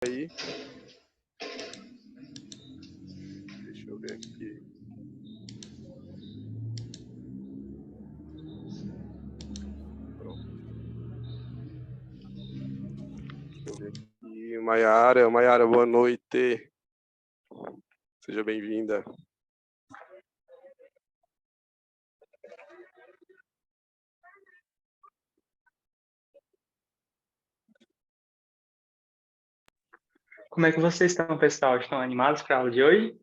aí. Deixa eu ver aqui. Pronto. Deixa eu ver aqui. Maiara, boa noite. Seja bem-vinda. Como é que vocês estão, pessoal? Estão animados para a aula de hoje?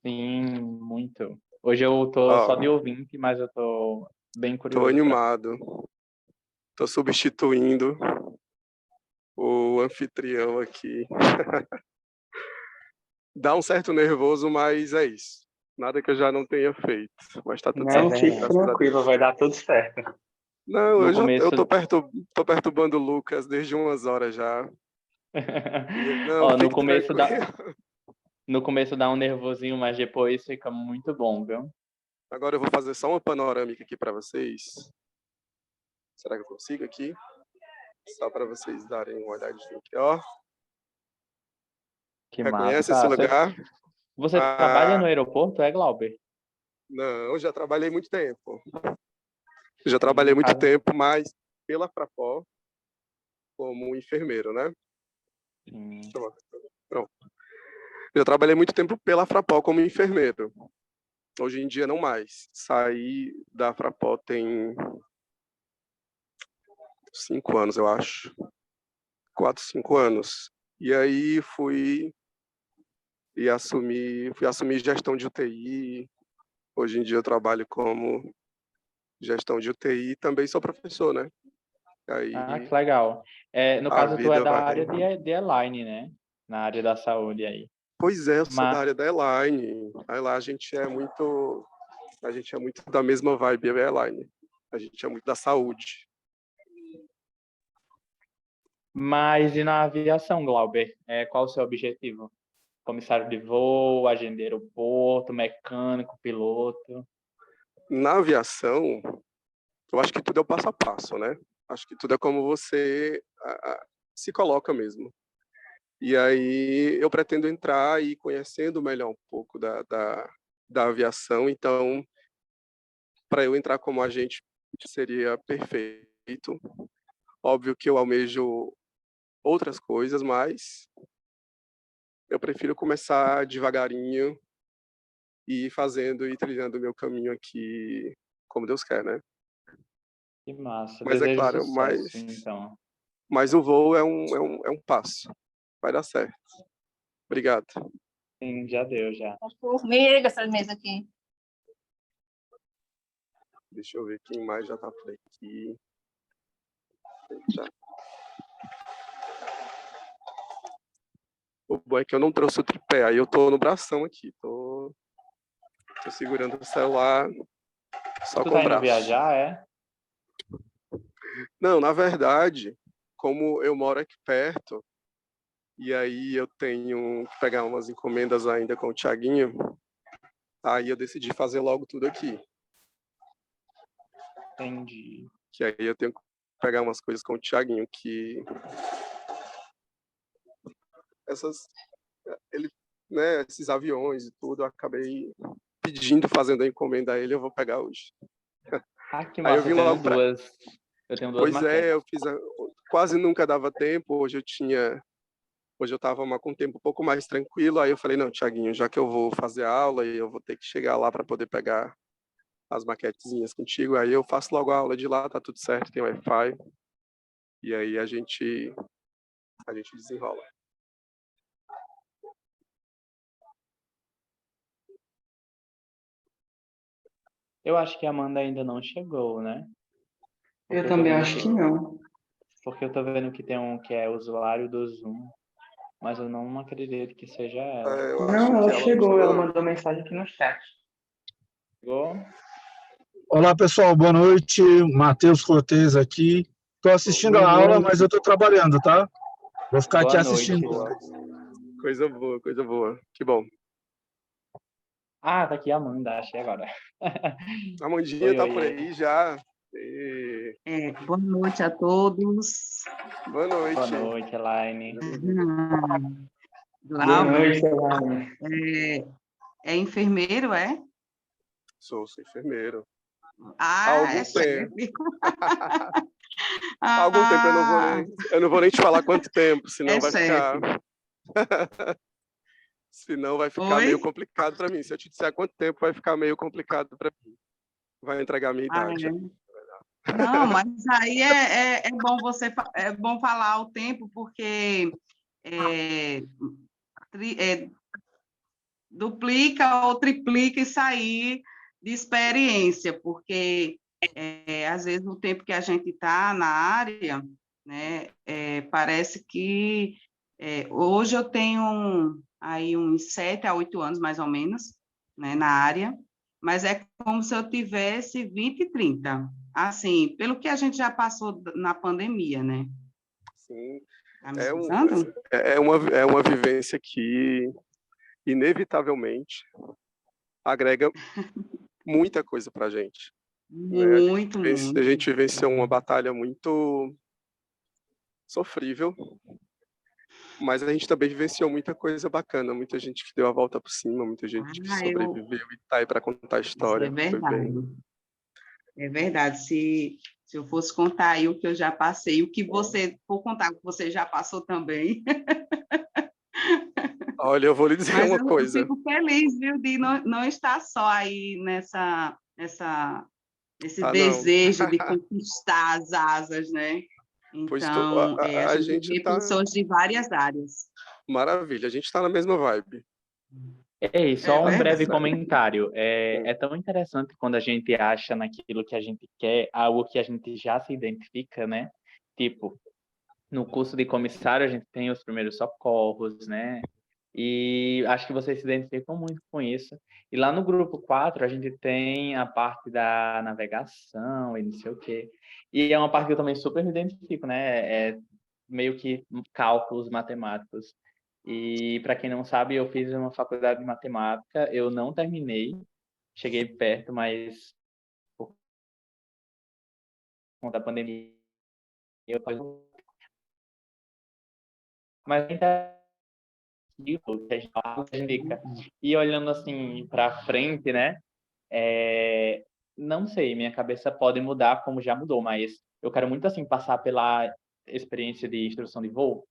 Sim, muito. Hoje eu tô só de ouvinte, mas eu tô bem curioso. Tô animado. Tô substituindo o anfitrião aqui. Dá um certo nervoso, mas é isso. Nada que eu já não tenha feito. Mas tá tudo certo. Não, fique tranquilo, vai dar tudo certo. Não, eu tô perturbando o Lucas desde umas horas já. Não, Ó, fique tranquilo. no começo dá um nervosinho, mas depois fica muito bom, viu? Agora eu vou fazer só uma panorâmica aqui para vocês. Será que eu consigo aqui? Só para vocês darem uma olhadinha aqui, ó. Que Reconhece massa. esse lugar? Você trabalha no aeroporto, é, Glauber? Não, já trabalhei muito tempo. Já Sim, trabalhei no muito caso... tempo, mas pela Frapó, como enfermeiro, né? Sim. Pronto. Já trabalhei muito tempo pela Frapó como enfermeiro. Hoje em dia não mais. Saí da Frapó tem 5 anos, eu acho. 4, 5 anos. E aí fui assumir gestão de UTI. Hoje em dia eu trabalho como gestão de UTI e também sou professor, né? Ah, Aí que legal. No a caso, tu é vida da vai. área de Align, né? Na área da saúde aí. Pois é, eu sou da Mas, área da Align. Aí lá a gente é muito da mesma vibe da Align. A gente é muito da saúde. mas e na aviação, Glauber? Qual o seu objetivo? Comissário de voo, agente de aeroporto, mecânico, piloto? Na aviação, eu acho que tudo é o passo a passo, né? Acho que tudo é como você se coloca mesmo. E aí eu pretendo entrar e conhecendo melhor um pouco da aviação. Então, para eu entrar como agente seria perfeito. Óbvio que eu almejo outras coisas, mas eu prefiro começar devagarinho e ir fazendo e trilhando o meu caminho aqui como Deus quer, né? Que massa. Mas é Desejo claro, sucesso, então. mas o voo é um passo. Vai dar certo. Obrigado. Sim, já deu, já. Formiga essa mesa aqui. Deixa eu ver quem mais já tá por aqui. Já. O bom é que eu não trouxe o tripé, aí eu tô no bração aqui. Tô segurando o celular só Tu com tá o indo braço. viajar, é? Não, na verdade, como eu moro aqui perto, e aí eu tenho que pegar umas encomendas ainda com o Thiaguinho, aí eu decidi fazer logo tudo aqui. Entendi. Que aí eu tenho que pegar umas coisas com o Thiaguinho, que esses aviões e tudo, eu acabei fazendo a encomenda a ele, eu vou pegar hoje. Ah, que Aí eu massa. vim logo pra... Eu tenho duas Pois é, maquetes. quase nunca dava tempo, hoje eu estava com um tempo um pouco mais tranquilo, aí eu falei, não, Thiaguinho, já que eu vou fazer aula e eu vou ter que chegar lá para poder pegar as maquetezinhas contigo, aí eu faço logo a aula de lá, tá tudo certo, tem Wi-Fi, e aí a gente desenrola. Eu acho que a Amanda ainda não chegou, né? Eu também acho que não. Porque eu tô vendo que tem um que é usuário do Zoom, mas eu não acredito que seja ela. Não, ela chegou, ela mandou mensagem aqui no chat. Chegou? Olá, pessoal, boa noite. Matheus Cortez aqui. Estou assistindo a aula, mas eu estou trabalhando, tá? Vou ficar aqui assistindo. Coisa boa, coisa boa. Que bom. Ah, tá aqui a Amanda, achei agora. A Amandinha tá por aí já. Boa noite a todos. Boa noite. Boa noite, Elaine. Boa Glauber, noite, Elaine. é enfermeiro, é? Sou enfermeiro. Ah, Há algum é tempo. chefe. Há algum tempo eu não vou nem te falar quanto tempo, senão É vai chefe. ficar. Senão vai ficar Oi? meio complicado para mim. Se eu te disser há quanto tempo, vai ficar meio complicado para mim. Vai entregar a minha Ah, idade. é. Não, mas aí é bom é bom falar o tempo, porque duplica ou triplica isso aí de experiência, porque às vezes o tempo que a gente está na área, né, parece que hoje eu tenho aí uns 7 a 8 anos, mais ou menos, né, na área, mas é como se eu tivesse 20 e 30, assim, pelo que a gente já passou na pandemia, né? Sim. Tá me escutando? É uma vivência que, inevitavelmente, agrega muita coisa para a gente. Muito, Né? muito. A gente venceu uma batalha muito sofrível, mas a gente também vivenciou muita coisa bacana, muita gente que deu a volta por cima, muita gente que sobreviveu e tá aí para contar a história. Isso é verdade. É verdade. Se eu fosse contar aí o que eu já passei, o que você for contar, o que você já passou também. Olha, eu vou lhe dizer uma coisa. Eu fico feliz, viu, de não estar só aí nesse desejo de conquistar as asas, né? Então, a gente vê pessoas de várias áreas. Maravilha, a gente está na mesma vibe. Ei, só um breve comentário. É tão interessante quando a gente acha naquilo que a gente quer, algo que a gente já se identifica, né? Tipo, no curso de comissário a gente tem os primeiros socorros, né? E acho que vocês se identificam muito com isso. E lá no grupo 4 a gente tem a parte da navegação e não sei o quê. E é uma parte que eu também super me identifico, né? É meio que cálculos matemáticos. E para quem não sabe, eu fiz uma faculdade de matemática, eu não terminei, cheguei perto, mas por conta da pandemia, mas e olhando assim para frente, né? Não sei, minha cabeça pode mudar como já mudou, mas eu quero muito assim passar pela experiência de instrução de voo,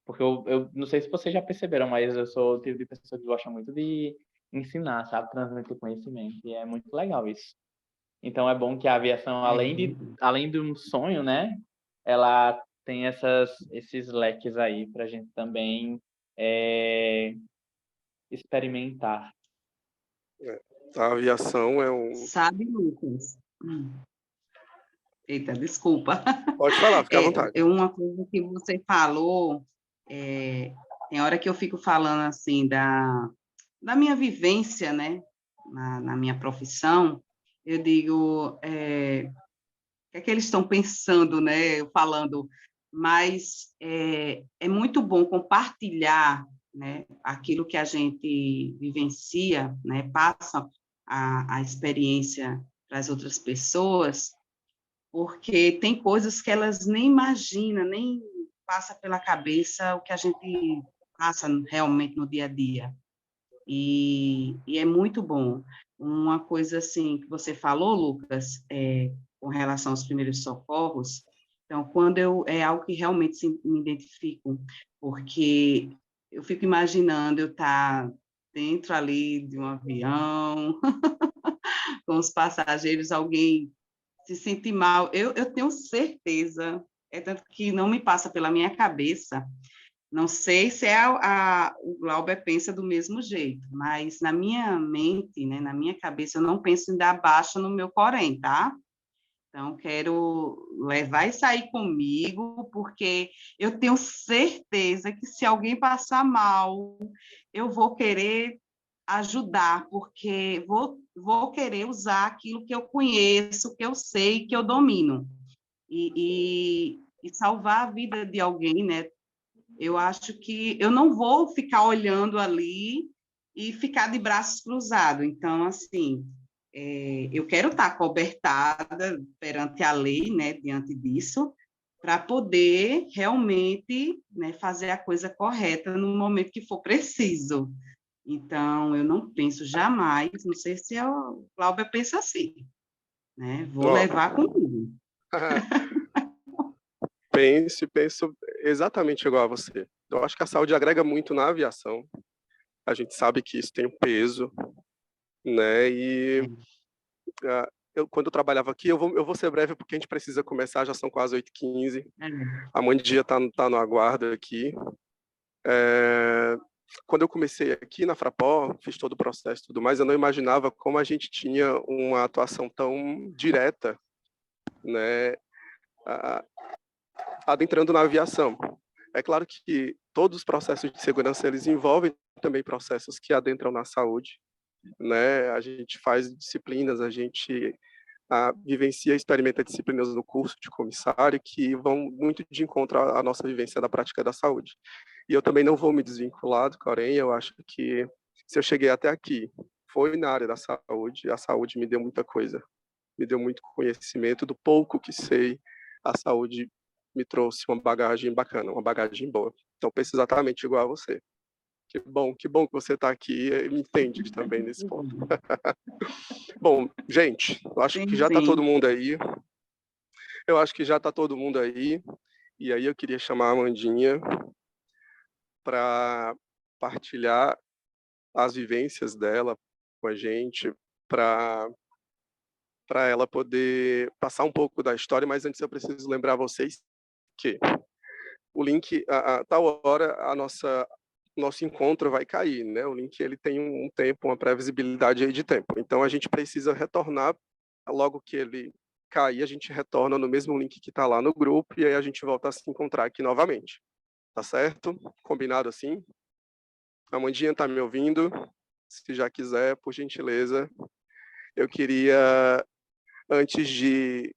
porque eu não sei se vocês já perceberam, mas eu sou o tipo de pessoa que gosta muito de ensinar, sabe? Transmitir conhecimento, e é muito legal isso. Então é bom que a aviação, além de um sonho, né? Ela tem esses leques aí para a gente também experimentar. A aviação é um... Sabe, Lucas? Eita, desculpa. Pode falar, fica à vontade. Uma coisa que você falou, tem hora que eu fico falando assim da minha vivência, né, na minha profissão, eu digo, o que é que eles estão pensando, né, falando, mas é muito bom compartilhar, né, aquilo que a gente vivencia, né, passa a experiência para as outras pessoas, porque tem coisas que elas nem imaginam, nem passa pela cabeça o que a gente passa realmente no dia a dia. E é muito bom. Uma coisa assim que você falou, Lucas, com relação aos primeiros socorros, então, quando é algo que realmente me identifico, porque eu fico imaginando eu estar dentro ali de um avião, com os passageiros, alguém se sentir mal, eu tenho certeza, tanto que não me passa pela minha cabeça, não sei se o Glauber pensa do mesmo jeito, mas na minha mente, né, na minha cabeça, eu não penso em dar baixa no meu corém, tá? Então, quero levar isso aí comigo, porque eu tenho certeza que se alguém passar mal, eu vou querer ajudar, porque vou querer usar aquilo que eu conheço, que eu sei, que eu domino, e salvar a vida de alguém, né? Eu acho que eu não vou ficar olhando ali e ficar de braços cruzados. Então, assim, eu quero estar cobertada perante a lei, né, diante disso, para poder realmente, né, fazer a coisa correta no momento que for preciso. Então, eu não penso jamais, não sei se o Cláudio pensa assim, né? Vou levar comigo. Penso exatamente igual a você. Eu acho que a saúde agrega muito na aviação. A gente sabe que isso tem um peso, né? E quando eu trabalhava aqui, eu vou ser breve porque a gente precisa começar, já são quase 8h15. A mãe de dia tá no aguardo aqui. Quando eu comecei aqui na Fraport, fiz todo o processo e tudo mais, eu não imaginava como a gente tinha uma atuação tão direta, né, adentrando na aviação. É claro que todos os processos de segurança, eles envolvem também processos que adentram na saúde, né? A gente faz disciplinas, a gente vivencia e experimenta disciplinas no curso de comissário que vão muito de encontro à nossa vivência da prática da saúde. E eu também não vou me desvincular do Corém, eu acho que se eu cheguei até aqui, foi na área da saúde, a saúde me deu muita coisa, me deu muito conhecimento do pouco que sei, a saúde me trouxe uma bagagem bacana, uma bagagem boa. Então, penso exatamente igual a você. Que bom que você está aqui e me entende também nesse ponto. Bom, gente, eu acho que já está todo mundo aí. Eu acho que já está todo mundo aí. E aí eu queria chamar a Amandinha para partilhar as vivências dela com a gente, para ela poder passar um pouco da história, mas antes eu preciso lembrar vocês que o link, a tal hora, nosso encontro vai cair, né? O link ele tem um tempo, uma previsibilidade aí de tempo. Então a gente precisa retornar logo que ele cair, a gente retorna no mesmo link que está lá no grupo e aí a gente volta a se encontrar aqui novamente. Tá certo? Combinado assim? A Mandinha tá me ouvindo? Se já quiser, por gentileza, eu queria, antes de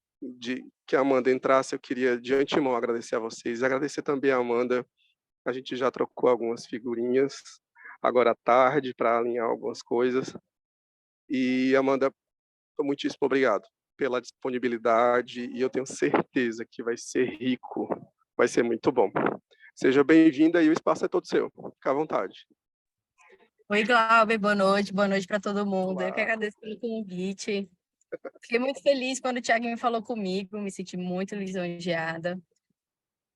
que a Amanda entrasse, eu queria de antemão agradecer a vocês, agradecer também a Amanda. A gente já trocou algumas figurinhas agora à tarde para alinhar algumas coisas. E, Amanda, muitíssimo obrigado pela disponibilidade e eu tenho certeza que vai ser rico, vai ser muito bom. Seja bem-vinda e o espaço é todo seu. Fica à vontade. Oi, Glauber, boa noite para todo mundo. Olá. Eu que agradeço pelo convite. Fiquei muito feliz quando o Thiago me falou comigo, me senti muito lisonjeada.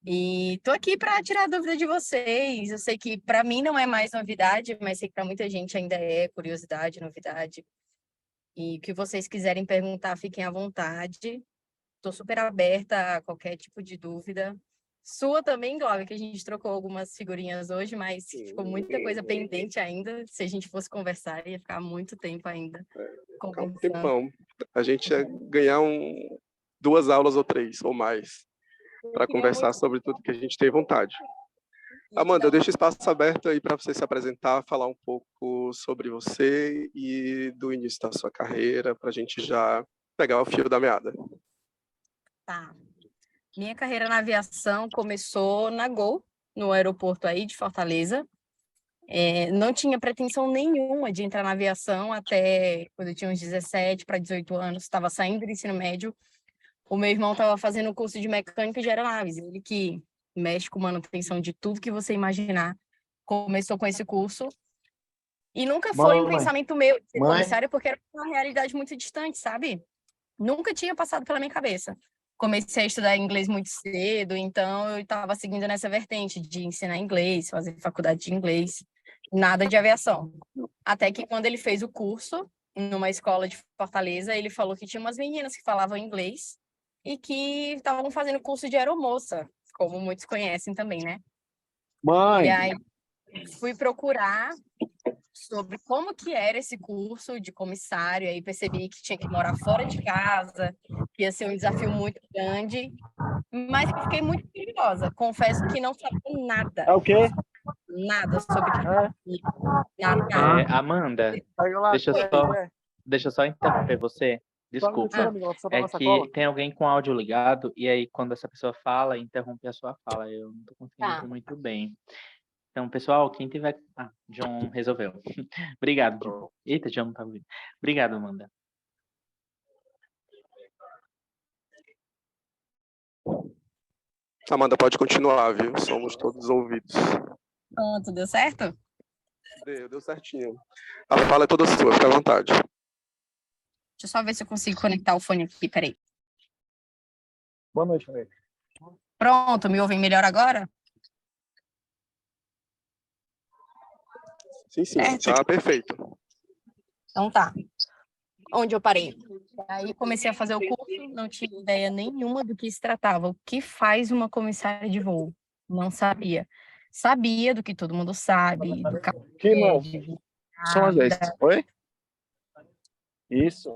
E tô aqui para tirar a dúvida de vocês. Eu sei que para mim não é mais novidade, mas sei que para muita gente ainda é curiosidade, novidade. E o que vocês quiserem perguntar, fiquem à vontade. Estou super aberta a qualquer tipo de dúvida. Sua também, Glauber, que a gente trocou algumas figurinhas hoje, mas ficou muita coisa pendente ainda. Se a gente fosse conversar, ia ficar muito tempo ainda conversando. Um tempão. A gente ia ganhar 2 aulas ou 3 ou mais para conversar sobre tudo que a gente tem vontade. Amanda, eu deixo espaço aberto aí para você se apresentar, falar um pouco sobre você e do início da sua carreira, para a gente já pegar o fio da meada. Tá. Minha carreira na aviação começou na Gol, no aeroporto aí de Fortaleza. Não tinha pretensão nenhuma de entrar na aviação até quando eu tinha uns 17 para 18 anos, estava saindo do ensino médio. O meu irmão estava fazendo o curso de mecânica de aeronaves, ele que mexe com manutenção de tudo que você imaginar, começou com esse curso. E nunca foi um pensamento meu de ser comissária, porque era uma realidade muito distante, sabe? Nunca tinha passado pela minha cabeça. Comecei a estudar inglês muito cedo, então eu estava seguindo nessa vertente de ensinar inglês, fazer faculdade de inglês, nada de aviação. Até que quando ele fez o curso, numa escola de Fortaleza, ele falou que tinha umas meninas que falavam inglês e que estavam fazendo curso de aeromoça, como muitos conhecem também, né? Mãe! E aí fui procurar sobre como que era esse curso de comissário, aí percebi que tinha que morar fora de casa, que ia ser um desafio muito grande, mas eu fiquei muito curiosa. Confesso que não sabia nada. É o quê? Nada sobre nada. Amanda, deixa eu só interromper você. Desculpa. É que tem alguém com áudio ligado e aí quando essa pessoa fala, interrompe a sua fala. Eu não estou conseguindo ouvir muito bem. Então, pessoal, quem tiver... John resolveu. Obrigado, John. Eita, John não tá ouvindo. Obrigado, Amanda. Amanda, pode continuar, viu? Somos todos ouvidos. Pronto, deu certo? Deu certinho. A fala é toda sua, fica à vontade. Deixa eu só ver se eu consigo conectar o fone aqui, peraí. Boa noite, Maria. Pronto, me ouvem melhor agora? Sim, tá perfeito. Então tá. Onde eu parei? Aí comecei a fazer o curso, não tinha ideia nenhuma do que se tratava. O que faz uma comissária de voo? Não sabia. Sabia do que todo mundo sabe, do Que não. de Só às vezes. Oi? Isso.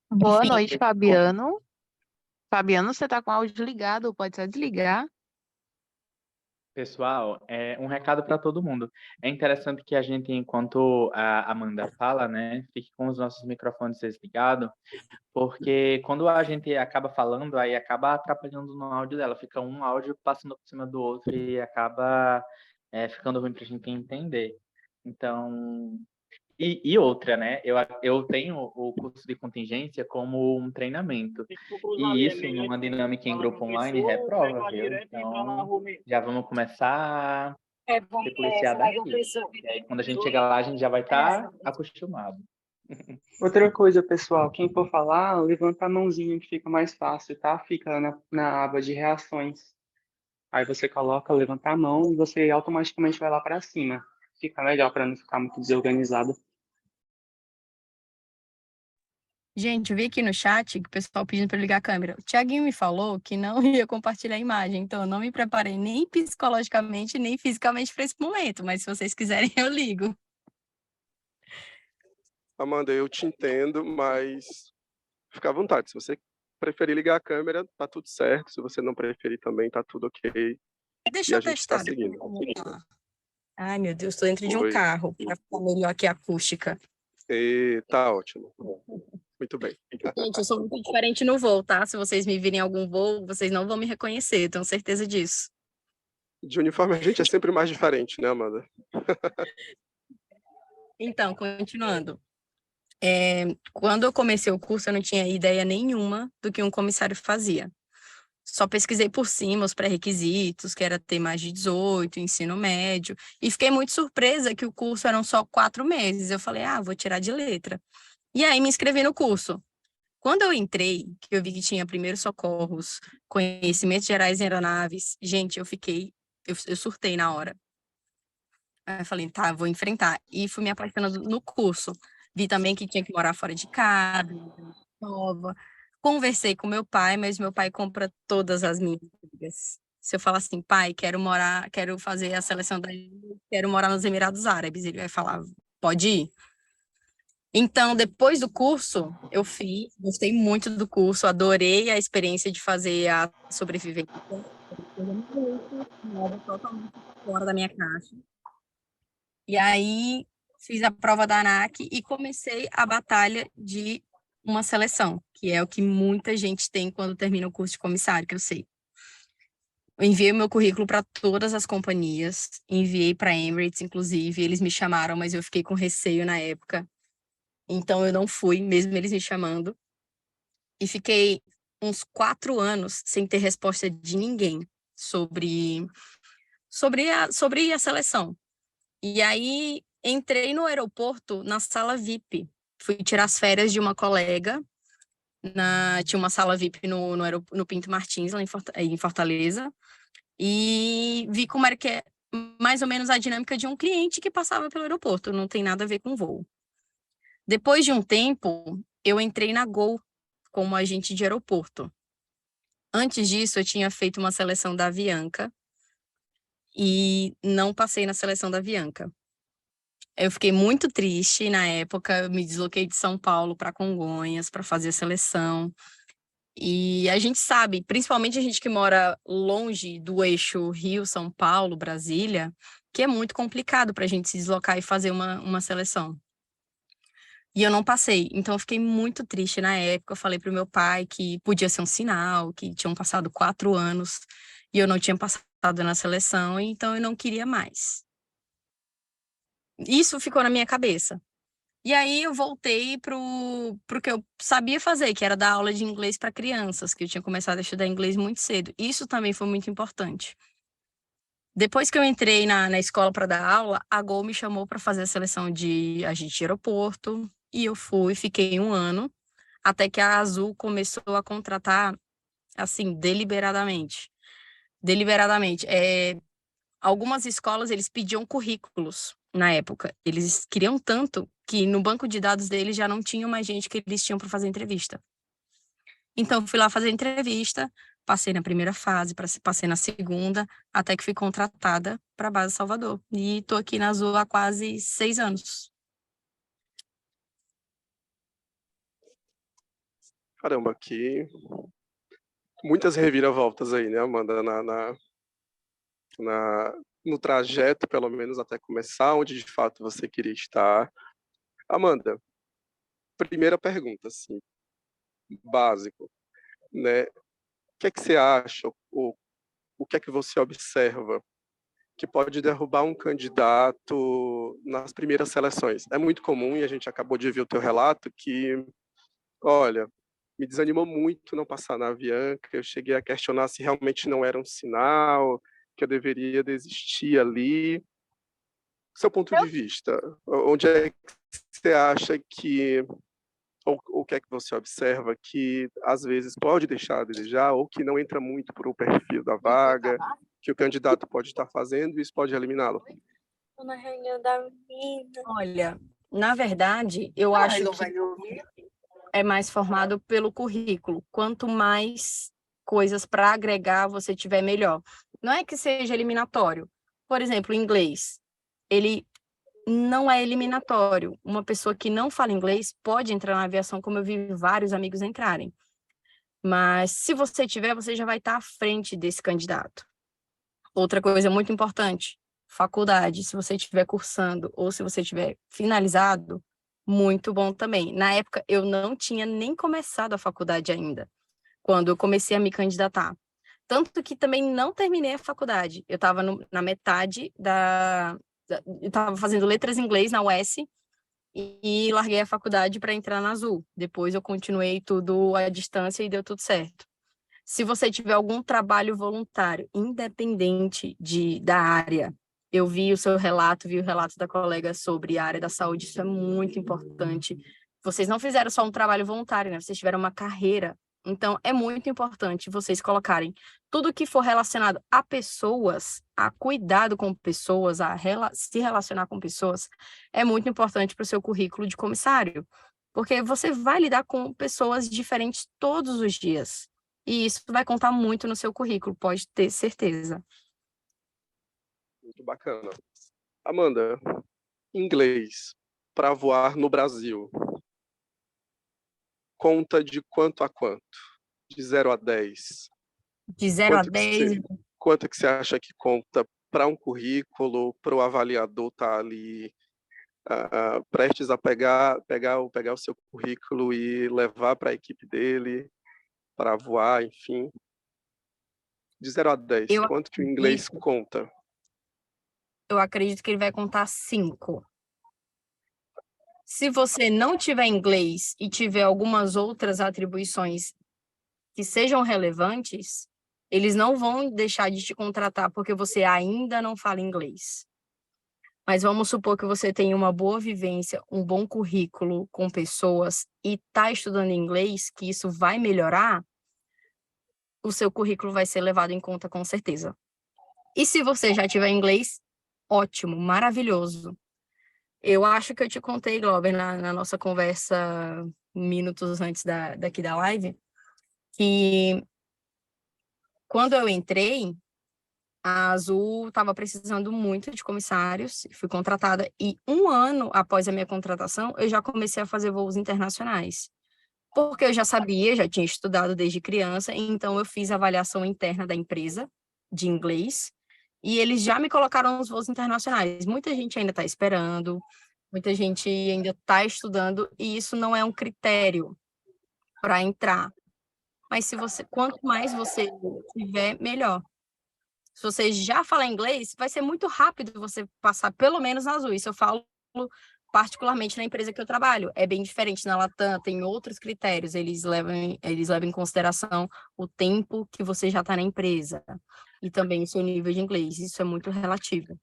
Boa enfim. noite, Fabiano. Fabiano, você está com o áudio ligado, pode só desligar. Pessoal, um recado para todo mundo. É interessante que a gente, enquanto a Amanda fala, né, fique com os nossos microfones desligados, porque quando a gente acaba falando, aí acaba atrapalhando no áudio dela. Fica um áudio passando por cima do outro e acaba ficando ruim para a gente entender. Então, e outra, né? Eu tenho o curso de contingência como um treinamento. E isso, numa dinâmica em grupo online, reprova, viu? Então, já vamos começar a ser policiado daqui. E aí, quando a gente chegar lá, a gente já vai estar acostumado. Outra coisa, pessoal, quem for falar, levanta a mãozinha que fica mais fácil, tá? Fica na aba de reações. Aí você coloca, levanta a mão e você automaticamente vai lá para cima. Fica legal para não ficar muito desorganizado. Gente, eu vi aqui no chat que o pessoal pedindo para ligar a câmera. O Thiaguinho me falou que não ia compartilhar a imagem, então eu não me preparei nem psicologicamente, nem fisicamente para esse momento, mas se vocês quiserem, eu ligo. Amanda, eu te entendo, mas fica à vontade. Se você preferir ligar a câmera, tá tudo certo. Se você não preferir também, tá tudo ok. Deixa E a eu gente tá testar. seguindo. Ai, meu Deus, estou dentro de um Oi. carro para ficar melhor aqui a acústica. E tá ótimo. Muito bem. Gente, eu sou muito diferente no voo, tá? Se vocês me virem em algum voo, vocês não vão me reconhecer, tenho certeza disso. De uniforme a gente é sempre mais diferente, né, Amanda? Então, continuando. Quando eu comecei o curso, eu não tinha ideia nenhuma do que um comissário fazia. Só pesquisei por cima os pré-requisitos, que era ter mais de 18, ensino médio, e fiquei muito surpresa que o curso eram só 4 meses. Eu falei, vou tirar de letra. E aí me inscrevi no curso. Quando eu entrei, que eu vi que tinha primeiros socorros, conhecimentos gerais em aeronaves, gente, eu surtei na hora. Aí eu falei, tá, vou enfrentar. E fui me apaixonando no curso. Vi também que tinha que morar fora de casa, nova. Conversei com meu pai, mas meu pai compra todas as minhas brigas. Se eu falar assim, pai, quero fazer a seleção quero morar nos Emirados Árabes, ele vai falar, pode ir? Então, depois do curso, eu fiz, gostei muito do curso, adorei a experiência de fazer a sobrevivência. Totalmente fora da minha caixa. E aí, fiz a prova da ANAC e comecei a batalha de uma seleção, que é o que muita gente tem quando termina o curso de comissário, que eu sei. Eu enviei o meu currículo para todas as companhias, enviei para a Emirates, inclusive, eles me chamaram, mas eu fiquei com receio na época. Então, eu não fui, mesmo eles me chamando. E fiquei uns 4 anos sem ter resposta de ninguém sobre a seleção. E aí, entrei no aeroporto na sala VIP. Fui tirar as férias de uma colega. Tinha uma sala VIP no Pinto Martins, lá em Fortaleza. E vi como era que é mais ou menos a dinâmica de um cliente que passava pelo aeroporto. Não tem nada a ver com voo. Depois de um tempo, eu entrei na Gol como agente de aeroporto. Antes disso, eu tinha feito uma seleção da Avianca e não passei na seleção da Avianca. Eu fiquei muito triste na época, eu me desloquei de São Paulo para Congonhas para fazer a seleção. E a gente sabe, principalmente a gente que mora longe do eixo Rio, São Paulo, Brasília, que é muito complicado para a gente se deslocar e fazer uma seleção. E eu não passei, então eu fiquei muito triste na época. Eu falei para o meu pai que podia ser um sinal, que tinham passado 4 anos e eu não tinha passado na seleção, então eu não queria mais. Isso ficou na minha cabeça. E aí eu voltei pro que eu sabia fazer, que era dar aula de inglês para crianças, que eu tinha começado a estudar inglês muito cedo. Isso também foi muito importante. Depois que eu entrei na escola para dar aula, a Gol me chamou para fazer a seleção de agente de aeroporto, e eu fui, fiquei 1 ano, até que a Azul começou a contratar, assim, deliberadamente. Algumas escolas, eles pediam currículos na época. Eles queriam tanto que no banco de dados deles já não tinham mais gente que eles tinham para fazer entrevista. Então, fui lá fazer entrevista, passei na primeira fase, passei na segunda, até que fui contratada para a base Salvador. E estou aqui na Azul há quase 6 anos. Caramba, aqui muitas reviravoltas aí, né, Amanda, no trajeto, pelo menos, até começar onde de fato você queria estar. Amanda, primeira pergunta, assim, básico, né? O que é que você acha, ou o que é que você observa que pode derrubar um candidato nas primeiras seleções? É muito comum, e a gente acabou de ver o teu relato, que, olha, me desanimou muito não passar na Avianca, eu cheguei a questionar se realmente não era um sinal, que eu deveria desistir ali. Seu ponto de vista, onde é que você acha que, ou o que é que você observa que às vezes pode deixar a desejar, ou que não entra muito para o perfil da vaga, que o candidato pode estar fazendo e isso pode eliminá-lo? Olha, na verdade, eu acho que é mais formado pelo currículo. Quanto mais coisas para agregar você tiver, melhor. Não é que seja eliminatório. Por exemplo, inglês. Ele não é eliminatório. Uma pessoa que não fala inglês pode entrar na aviação, como eu vi vários amigos entrarem. Mas se você tiver, você já vai estar à frente desse candidato. Outra coisa muito importante, faculdade. Se você estiver cursando ou se você tiver finalizado, muito bom também. Na época, eu não tinha nem começado a faculdade ainda, quando eu comecei a me candidatar. Tanto que também não terminei a faculdade. Eu estava na metade eu estava fazendo letras em inglês na UES e larguei a faculdade para entrar na Azul. Depois eu continuei tudo à distância e deu tudo certo. Se você tiver algum trabalho voluntário, independente da área, eu vi o seu relato, vi o relato da colega sobre a área da saúde, isso é muito importante. Vocês não fizeram só um trabalho voluntário, né? Vocês tiveram uma carreira. Então, é muito importante vocês colocarem tudo que for relacionado a pessoas, a cuidado com pessoas, se relacionar com pessoas, é muito importante para o seu currículo de comissário, porque você vai lidar com pessoas diferentes todos os dias. E isso vai contar muito no seu currículo, pode ter certeza. Muito bacana. Amanda, inglês para voar no Brasil, conta de quanto a quanto? De 0 a 10? De 0 a 10? Quanto que você acha que conta para um currículo, para o avaliador estar ali prestes a pegar o seu currículo e levar para a equipe dele, para voar, enfim? De 0 a 10, quanto que o inglês conta? Eu acredito que ele vai contar 5. Se você não tiver inglês e tiver algumas outras atribuições que sejam relevantes, eles não vão deixar de te contratar porque você ainda não fala inglês. Mas vamos supor que você tenha uma boa vivência, um bom currículo com pessoas e está estudando inglês, que isso vai melhorar, o seu currículo vai ser levado em conta com certeza. E se você já tiver inglês, ótimo, maravilhoso. Eu acho que eu te contei, Glauber, na nossa conversa minutos antes daqui da live, que quando eu entrei, a Azul estava precisando muito de comissários, fui contratada, e 1 ano após a minha contratação, eu já comecei a fazer voos internacionais. Porque eu já sabia, já tinha estudado desde criança, então eu fiz a avaliação interna da empresa de inglês, e eles já me colocaram nos voos internacionais. Muita gente ainda está esperando, muita gente ainda está estudando, e isso não é um critério para entrar. Mas quanto mais você tiver, melhor. Se você já fala inglês, vai ser muito rápido você passar, pelo menos na Azul. Isso eu falo particularmente na empresa que eu trabalho. É bem diferente na Latam, tem outros critérios, eles levam em consideração o tempo que você já está na empresa e também o seu nível de inglês, isso é muito relativo.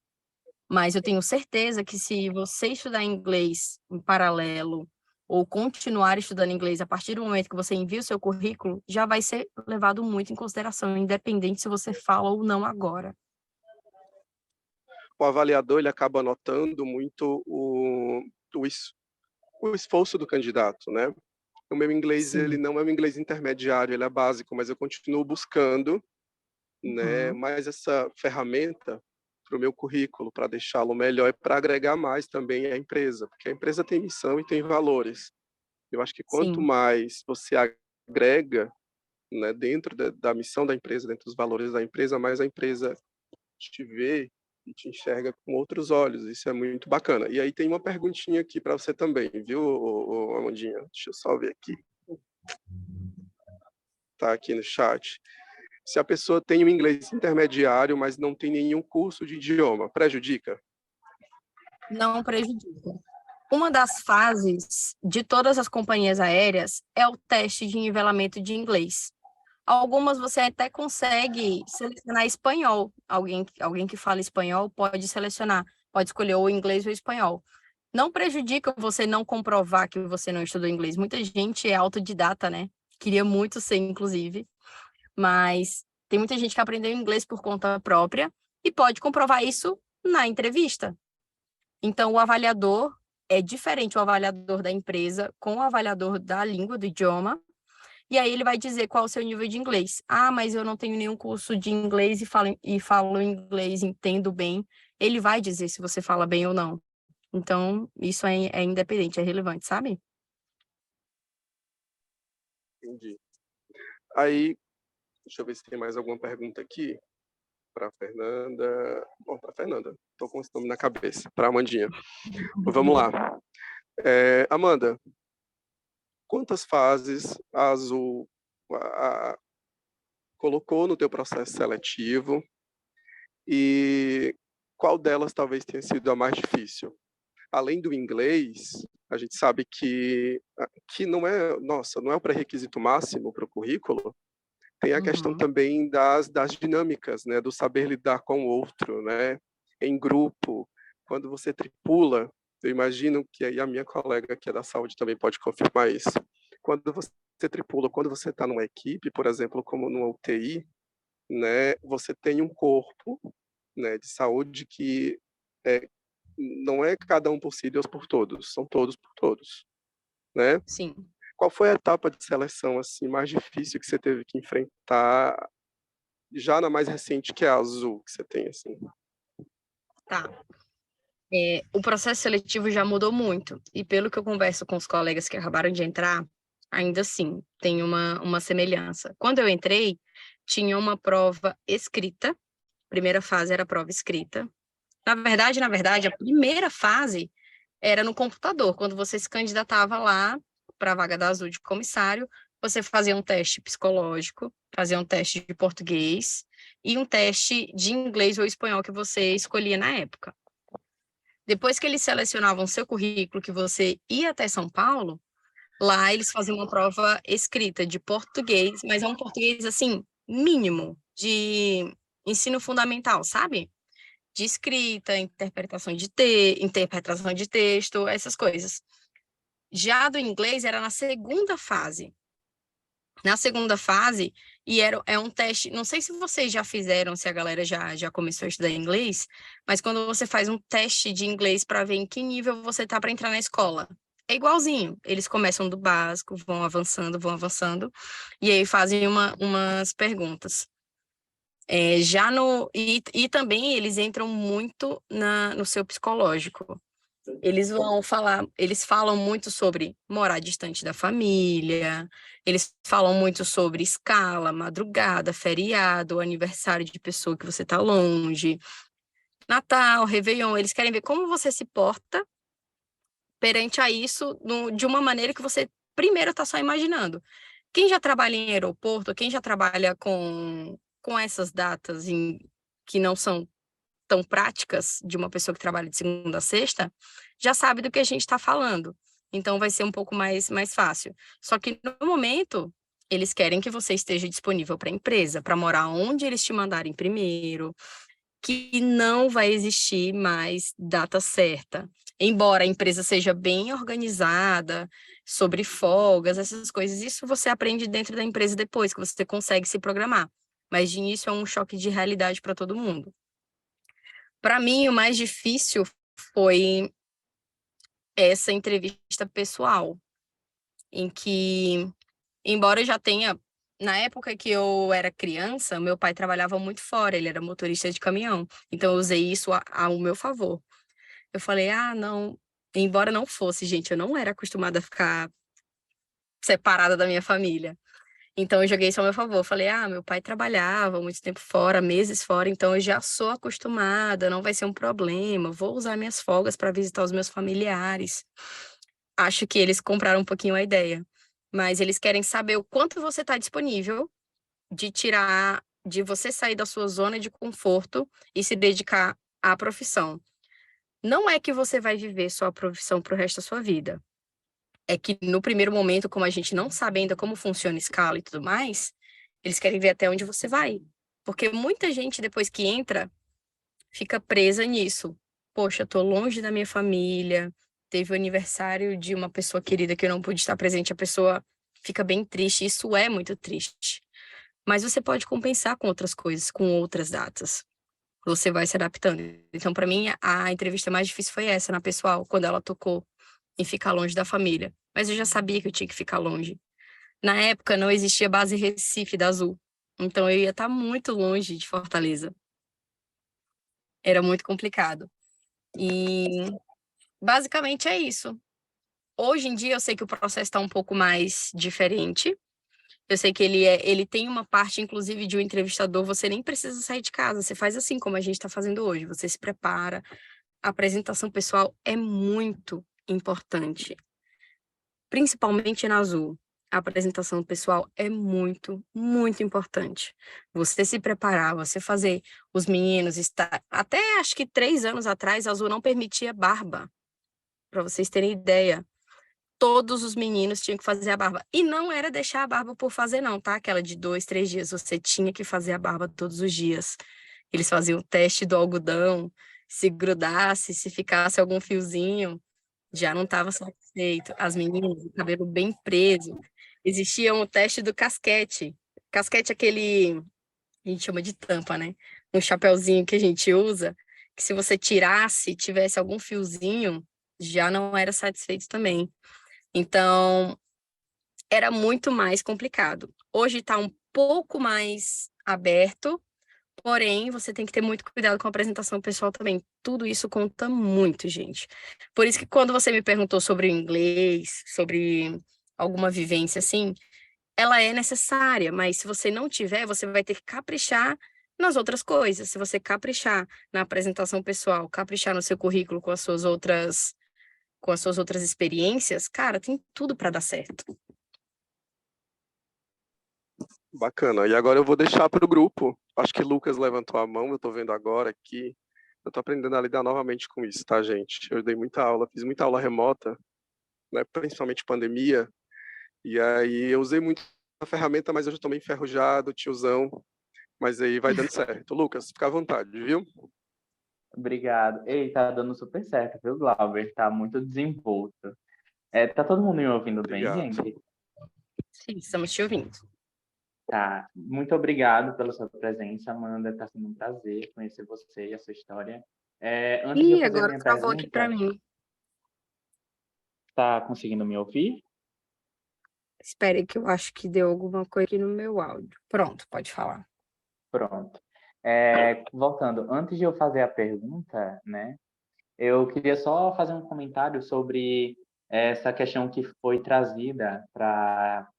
Mas eu tenho certeza que se você estudar inglês em paralelo ou continuar estudando inglês a partir do momento que você envia o seu currículo, já vai ser levado muito em consideração, independente se você fala ou não agora. O avaliador ele acaba notando muito o esforço do candidato, né? O meu inglês, Sim. ele não é um inglês intermediário, ele é básico, mas eu continuo buscando, né, mais essa ferramenta para o meu currículo, para deixá-lo melhor e para agregar mais também à empresa, porque a empresa tem missão e tem valores. Eu acho que quanto Sim. mais você agrega, né, dentro da missão da empresa, dentro dos valores da empresa, mais a empresa te vê e te enxerga com outros olhos. Isso é muito bacana. E aí tem uma perguntinha aqui para você também, viu, Amandinha? Deixa eu só ver aqui. Tá aqui no chat. Se a pessoa tem um inglês intermediário, mas não tem nenhum curso de idioma, prejudica? Não prejudica. Uma das fases de todas as companhias aéreas é o teste de nivelamento de inglês. Algumas você até consegue selecionar espanhol. Alguém que fala espanhol pode selecionar, pode escolher ou inglês ou espanhol. Não prejudica você não comprovar que você não estudou inglês. Muita gente é autodidata, né? Queria muito ser, inclusive. Mas tem muita gente que aprendeu inglês por conta própria e pode comprovar isso na entrevista. Então, o avaliador é diferente, o avaliador da empresa com o avaliador da língua, do idioma, e aí ele vai dizer qual é o seu nível de inglês. Ah, mas eu não tenho nenhum curso de inglês e falo inglês, entendo bem. Ele vai dizer se você fala bem ou não. Então, isso é independente, é relevante, sabe? Entendi. Aí, deixa eu ver se tem mais alguma pergunta aqui para Fernanda. Bom, para Fernanda, estou com esse nome na cabeça. Para Amandinha. Vamos lá. Amanda, quantas fases a Azul colocou no teu processo seletivo e qual delas talvez tenha sido a mais difícil? Além do inglês, a gente sabe que não é, não é o pré-requisito máximo para o currículo, tem a questão também das dinâmicas, né, do saber lidar com o outro, né, em grupo, quando você tripula, eu imagino que aí a minha colega que é da saúde também pode confirmar isso, quando você tripula, quando você está numa equipe, por exemplo, como numa UTI, né, você tem um corpo, né, de saúde que não é cada um por si, Deus por todos, são todos por todos, né? Sim. Qual foi a etapa de seleção assim mais difícil que você teve que enfrentar, já na mais recente, que é a Azul, que você tem assim? Tá. O processo seletivo já mudou muito, e pelo que eu converso com os colegas que acabaram de entrar, ainda assim, tem uma semelhança. Quando eu entrei, tinha uma prova escrita, primeira fase era a prova escrita. Na verdade, a primeira fase era no computador, quando você se candidatava lá para a vaga da Azul de comissário, você fazia um teste psicológico, fazia um teste de português e um teste de inglês ou espanhol que você escolhia na época. Depois que eles selecionavam seu currículo, que você ia até São Paulo, lá eles faziam uma prova escrita de português, mas é um português, assim, mínimo, de ensino fundamental, sabe? De escrita, interpretação de texto, essas coisas. Já do inglês era na segunda fase. Na segunda fase, e é um teste, não sei se vocês já fizeram, se a galera já começou a estudar inglês, mas quando você faz um teste de inglês para ver em que nível você tá para entrar na escola, é igualzinho. Eles começam do básico, vão avançando, e aí fazem umas perguntas. E também eles entram muito no seu psicológico. Eles falam muito sobre morar distante da família, eles falam muito sobre escala, madrugada, feriado, aniversário de pessoa que você está longe, Natal, Réveillon, eles querem ver como você se porta perante a isso de uma maneira que você primeiro está só imaginando. Quem já trabalha em aeroporto, quem já trabalha com essas datas que não são tão práticas de uma pessoa que trabalha de segunda a sexta, já sabe do que a gente está falando. Então, vai ser um pouco mais fácil. Só que, no momento, eles querem que você esteja disponível para a empresa, para morar onde eles te mandarem primeiro, que não vai existir mais data certa. Embora a empresa seja bem organizada, sobre folgas, essas coisas, isso você aprende dentro da empresa depois, que você consegue se programar. Mas, de início, é um choque de realidade para todo mundo. Para mim, o mais difícil foi essa entrevista pessoal, em que, embora eu já tenha, na época que eu era criança, meu pai trabalhava muito fora, ele era motorista de caminhão, então eu usei isso ao meu favor. Eu falei, não, embora não fosse, gente, eu não era acostumada a ficar separada da minha família. Então eu joguei isso ao meu favor. Eu falei, meu pai trabalhava muito tempo fora, meses fora, então eu já sou acostumada, não vai ser um problema, vou usar minhas folgas para visitar os meus familiares. Acho que eles compraram um pouquinho a ideia, mas eles querem saber o quanto você está disponível de você sair da sua zona de conforto e se dedicar à profissão. Não é que você vai viver sua profissão para o resto da sua vida. É que no primeiro momento, como a gente não sabe ainda como funciona a escala e tudo mais, eles querem ver até onde você vai. Porque muita gente, depois que entra, fica presa nisso. Poxa, tô longe da minha família, teve o aniversário de uma pessoa querida que eu não pude estar presente, a pessoa fica bem triste, isso é muito triste. Mas você pode compensar com outras coisas, com outras datas. Você vai se adaptando. Então, para mim, a entrevista mais difícil foi essa, na pessoal, quando ela tocou em ficar longe da família. Mas eu já sabia que eu tinha que ficar longe. Na época, não existia base Recife da Azul. Então, eu ia estar muito longe de Fortaleza. Era muito complicado. E, basicamente, é isso. Hoje em dia, eu sei que o processo está um pouco mais diferente. Eu sei que ele tem uma parte, inclusive, de um entrevistador. Você nem precisa sair de casa. Você faz assim, como a gente está fazendo hoje. Você se prepara. A apresentação pessoal é muito importante. Principalmente na Azul, a apresentação pessoal é muito, muito importante. Você se preparar, você fazer os meninos estar... Até acho que 3 anos atrás, a Azul não permitia barba. Para vocês terem ideia. Todos os meninos tinham que fazer a barba. E não era deixar a barba por fazer, não, tá? Aquela de 2, 3 dias. Você tinha que fazer a barba todos os dias. Eles faziam o teste do algodão. Se grudasse, se ficasse algum fiozinho, já não estava satisfeito. As meninas, o cabelo bem preso. Existia um teste do casquete. Casquete é aquele, a gente chama de tampa, né? Um chapéuzinho que a gente usa, que se você tirasse, tivesse algum fiozinho, já não era satisfeito também. Então, era muito mais complicado. Hoje está um pouco mais aberto, porém, você tem que ter muito cuidado com a apresentação pessoal também. Tudo isso conta muito, gente. Por isso que quando você me perguntou sobre o inglês, sobre alguma vivência assim, ela é necessária, mas se você não tiver, você vai ter que caprichar nas outras coisas. Se você caprichar na apresentação pessoal, caprichar no seu currículo com as suas outras experiências, cara, tem tudo para dar certo. Bacana. E agora eu vou deixar para o grupo. Acho que Lucas levantou a mão, eu estou vendo agora aqui. Eu estou aprendendo a lidar novamente com isso, tá, gente? Eu dei muita aula, fiz muita aula remota, né, principalmente pandemia, e aí eu usei muito a ferramenta, mas eu já estou meio enferrujado, tiozão, mas aí vai dando certo. Lucas, fica à vontade, viu? Obrigado. Ei, tá dando super certo, viu, Glauber? Tá muito desenvolto. Tá todo mundo me ouvindo bem, Obrigado. gente? Sim, estamos te ouvindo. Tá. Muito obrigado pela sua presença, Amanda. Tá sendo um prazer conhecer você e a sua história. Antes de eu fazer a Agora minha travou aqui para pergunta, mim. tá conseguindo me ouvir? Espere que eu acho que deu alguma coisa aqui no meu áudio. Pronto, pode falar. Pronto. Voltando, antes de eu fazer a pergunta, né, eu queria só fazer um comentário sobre essa questão que foi trazida para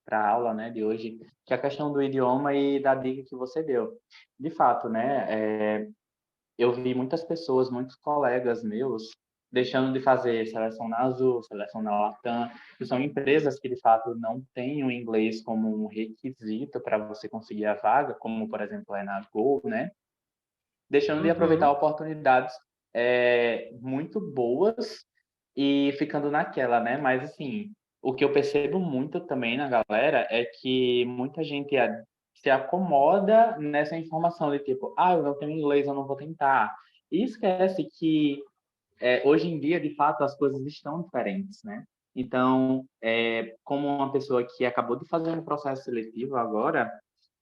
a aula, né, de hoje, que é a questão do idioma e da dica que você deu. De fato, né, eu vi muitas pessoas, muitos colegas meus, deixando de fazer seleção na Azul, seleção na Latam, que são empresas que, de fato, não têm o inglês como um requisito para você conseguir a vaga, como, por exemplo, é na Gol, né? deixando de aproveitar oportunidades muito boas e ficando naquela, né? Mas, assim, o que eu percebo muito também na galera é que muita gente se acomoda nessa informação de tipo, eu não tenho inglês, eu não vou tentar. E esquece que hoje em dia, de fato, as coisas estão diferentes, né? Então, como uma pessoa que acabou de fazer um processo seletivo agora,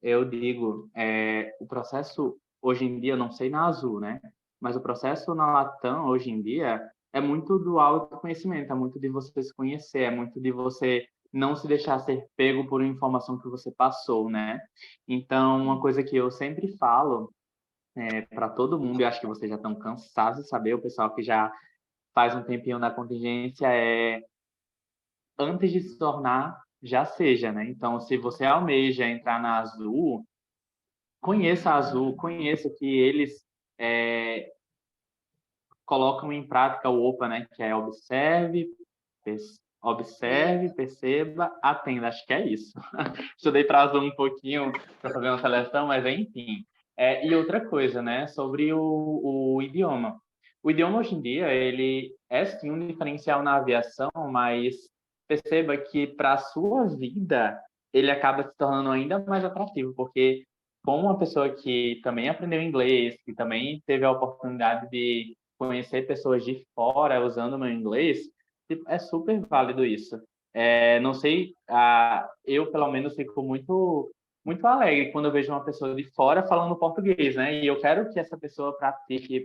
eu digo, o processo hoje em dia, não sei na Azul, né? Mas o processo na Latam hoje em dia é muito do autoconhecimento, é muito de você se conhecer, é muito de você não se deixar ser pego por uma informação que você passou, né? Então, uma coisa que eu sempre falo para todo mundo, e acho que vocês já estão cansados de saber, o pessoal que já faz um tempinho na contingência, antes de se tornar, já seja, né? Então, se você almeja entrar na Azul, conheça a Azul, conheça que eles colocam em prática o OPA, né? Que é observe, perceba, atenda. Acho que é isso. Estudei para Azul um pouquinho para fazer uma seleção, mas enfim. E outra coisa, né? Sobre o idioma. O idioma hoje em dia, ele é sim um diferencial na aviação, mas perceba que para a sua vida, ele acaba se tornando ainda mais atrativo, porque como uma pessoa que também aprendeu inglês, que também teve a oportunidade de conhecer pessoas de fora usando o meu inglês, é super válido isso. Não sei, eu pelo menos fico muito muito alegre quando eu vejo uma pessoa de fora falando português, né? E eu quero que essa pessoa pratique.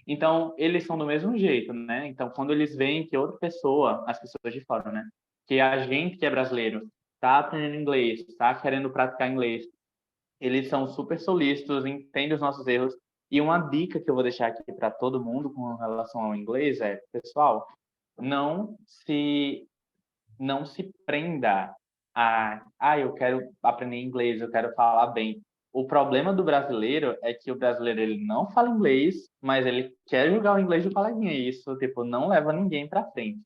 Então, eles são do mesmo jeito, né? Então, quando eles veem que outra pessoa, as pessoas de fora, né? Que a gente que é brasileiro está aprendendo inglês, está querendo praticar inglês, eles são super solícitos, entendem os nossos erros. E uma dica que eu vou deixar aqui para todo mundo com relação ao inglês pessoal, não se prenda eu quero aprender inglês, eu quero falar bem. O problema do brasileiro é que o brasileiro ele não fala inglês, mas ele quer jogar o inglês do coleguinha. E isso, não leva ninguém para frente.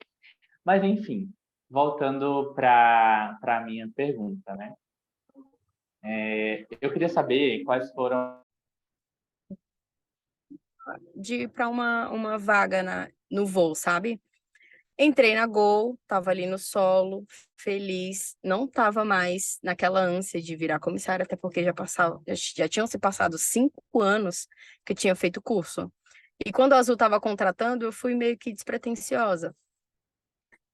Mas, enfim, voltando para a minha pergunta, né? Eu queria saber quais foram... De ir para uma vaga no voo, sabe? Entrei na Gol, estava ali no solo, feliz, não estava mais naquela ânsia de virar comissária, até porque já tinham se passado 5 anos que eu tinha feito o curso. E quando a Azul estava contratando, eu fui meio que despretensiosa.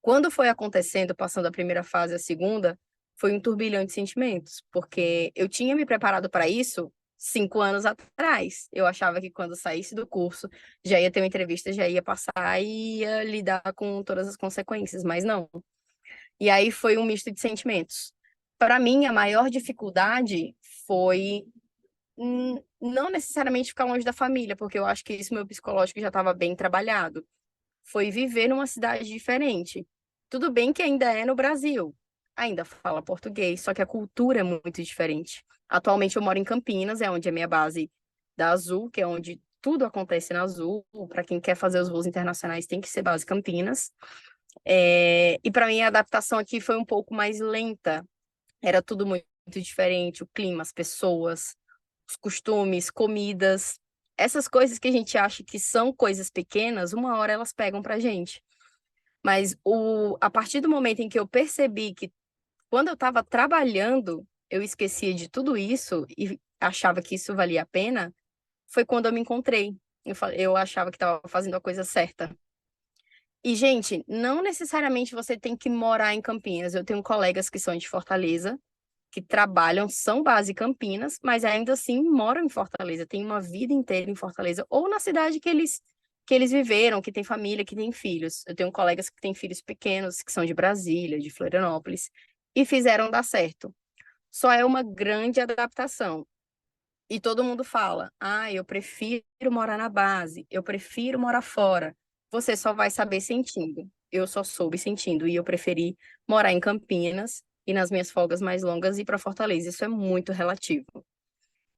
Quando foi acontecendo, passando a primeira fase, a segunda, foi um turbilhão de sentimentos, porque eu tinha me preparado para isso 5 anos atrás. Eu achava que quando saísse do curso, já ia ter uma entrevista, já ia passar e ia lidar com todas as consequências, mas não. E aí foi um misto de sentimentos. Para mim, a maior dificuldade foi não necessariamente ficar longe da família, porque eu acho que isso meu psicológico já estava bem trabalhado. Foi viver numa cidade diferente. Tudo bem que ainda é no Brasil, ainda fala português, só que a cultura é muito diferente. Atualmente eu moro em Campinas, é onde é a minha base da Azul, que é onde tudo acontece na Azul. Para quem quer fazer os voos internacionais, tem que ser base Campinas. E para mim a adaptação aqui foi um pouco mais lenta. Era tudo muito diferente, o clima, as pessoas, os costumes, comidas. Essas coisas que a gente acha que são coisas pequenas, uma hora elas pegam pra gente. Mas a partir do momento em que eu percebi que quando eu estava trabalhando, eu esquecia de tudo isso e achava que isso valia a pena, foi quando eu me encontrei. Eu achava que estava fazendo a coisa certa. E, gente, não necessariamente você tem que morar em Campinas. Eu tenho colegas que são de Fortaleza, que trabalham, são base Campinas, mas ainda assim moram em Fortaleza, têm uma vida inteira em Fortaleza, ou na cidade que eles viveram, que tem família, que tem filhos. Eu tenho colegas que têm filhos pequenos, que são de Brasília, de Florianópolis, e fizeram dar certo. Só é uma grande adaptação. E todo mundo fala, eu prefiro morar na base, eu prefiro morar fora. Você só vai saber sentindo. Eu só soube sentindo, e eu preferi morar em Campinas e nas minhas folgas mais longas ir para Fortaleza. Isso é muito relativo.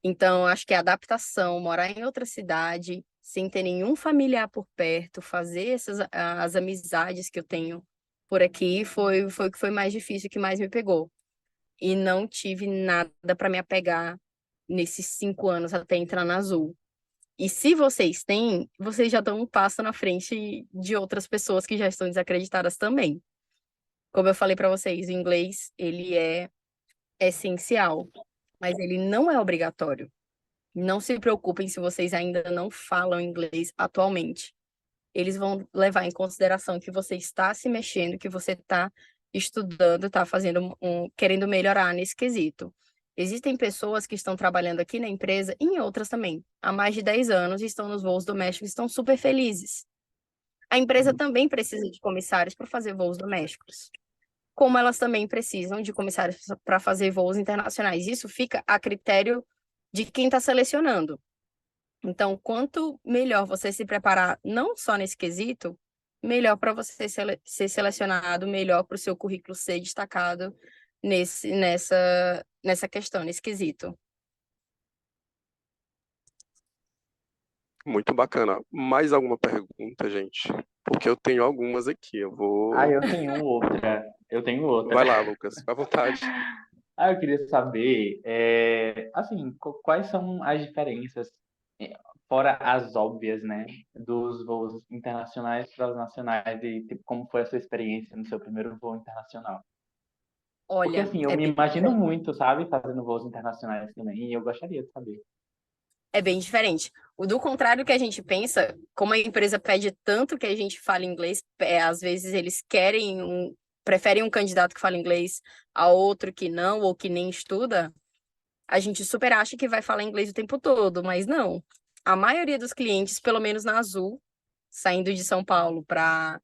Então, acho que a adaptação, morar em outra cidade, sem ter nenhum familiar por perto, fazer as amizades que eu tenho por aqui, foi o que foi mais difícil, que mais me pegou. E não tive nada para me apegar nesses 5 anos até entrar na Azul. E se vocês têm, vocês já dão um passo na frente de outras pessoas que já estão desacreditadas também. Como eu falei para vocês, o inglês, ele é essencial, mas ele não é obrigatório. Não se preocupem se vocês ainda não falam inglês atualmente. Eles vão levar em consideração que você está se mexendo, que você está estudando, está fazendo querendo melhorar nesse quesito. Existem pessoas que estão trabalhando aqui na empresa e em outras também, há mais de 10 anos, estão nos voos domésticos, estão super felizes. A empresa também precisa de comissários para fazer voos domésticos, como elas também precisam de comissários para fazer voos internacionais. Isso fica a critério de quem está selecionando. Então, quanto melhor você se preparar, não só nesse quesito, melhor para você ser selecionado, melhor para o seu currículo ser destacado nessa questão, nesse quesito. Muito bacana. Mais alguma pergunta, gente? Porque eu tenho algumas aqui. Eu vou. Eu tenho outra. Vai lá, Lucas, fica à vontade. Eu queria saber, assim, quais são as diferenças, fora as óbvias, né, dos voos internacionais para os nacionais e tipo, como foi a sua experiência no seu primeiro voo internacional? Porque Olha, assim, eu me imagino muito, sabe, fazendo voos internacionais também, e eu gostaria de saber. é bem diferente. Do contrário que a gente pensa, como a empresa pede tanto que a gente fale inglês, às vezes eles preferem um candidato que fala inglês a outro que não, ou que nem estuda, a gente super acha que vai falar inglês o tempo todo, mas não. A maioria dos clientes, pelo menos na Azul, saindo de São Paulo para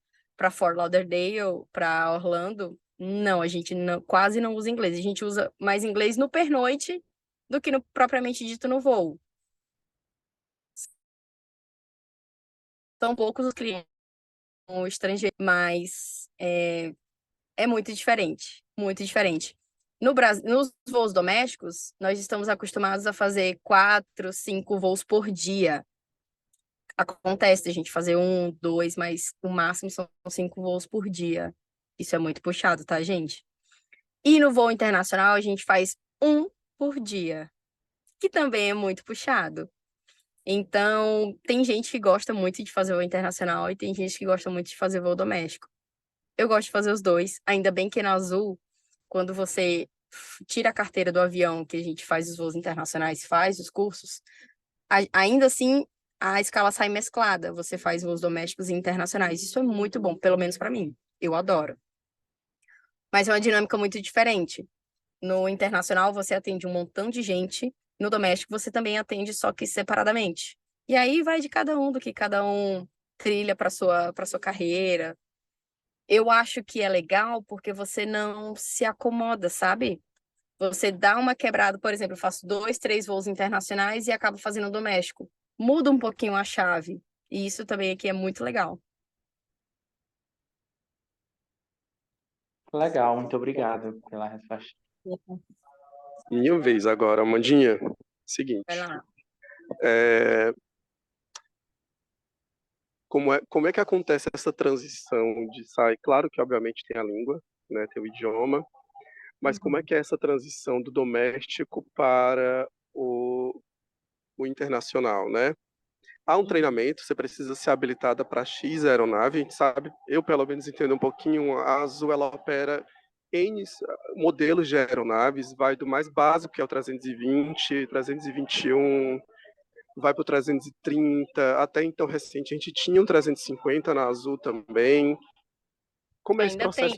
Fort Lauderdale, para Orlando, não, a gente quase não usa inglês. A gente usa mais inglês no pernoite do que propriamente dito no voo. São poucos os clientes estrangeiros, mas é muito diferente, muito diferente. No Brasil, nos voos domésticos, nós estamos acostumados a fazer 4, 5 voos por dia. Acontece a gente fazer 1, 2, mas o máximo são 5 voos por dia. Isso é muito puxado, tá, gente? E no voo internacional, a gente faz 1 por dia, que também é muito puxado. Então, tem gente que gosta muito de fazer voo internacional e tem gente que gosta muito de fazer voo doméstico. Eu gosto de fazer os dois. Ainda bem que na Azul, quando você tira a carteira do avião, que a gente faz os voos internacionais, faz os cursos, ainda assim a escala sai mesclada. Você faz voos domésticos e internacionais. Isso é muito bom, pelo menos para mim. Eu adoro. Mas é uma dinâmica muito diferente. No internacional, você atende um montão de gente. No doméstico, você também atende, só que separadamente. E aí vai de cada um, do que cada um trilha para sua carreira. Eu acho que é legal porque você não se acomoda, sabe? Você dá uma quebrada, por exemplo, eu faço 2, 3 voos internacionais e acabo fazendo doméstico. Muda um pouquinho a chave. E isso também aqui é muito legal. Legal, muito obrigado pela resposta. Minha vez agora, Amandinha. Seguinte. Vai lá. Como é que acontece essa transição de sair? Claro que, obviamente, tem a língua, né, tem o idioma, mas como é que é essa transição do doméstico para o internacional, né? Há um treinamento, você precisa ser habilitada para X aeronave, a gente sabe, eu pelo menos entendo um pouquinho, a Azul ela opera N modelos de aeronaves, vai do mais básico, que é o 320, 321, vai para o 330, até então recente a gente tinha um 350 na Azul também. Como é esse processo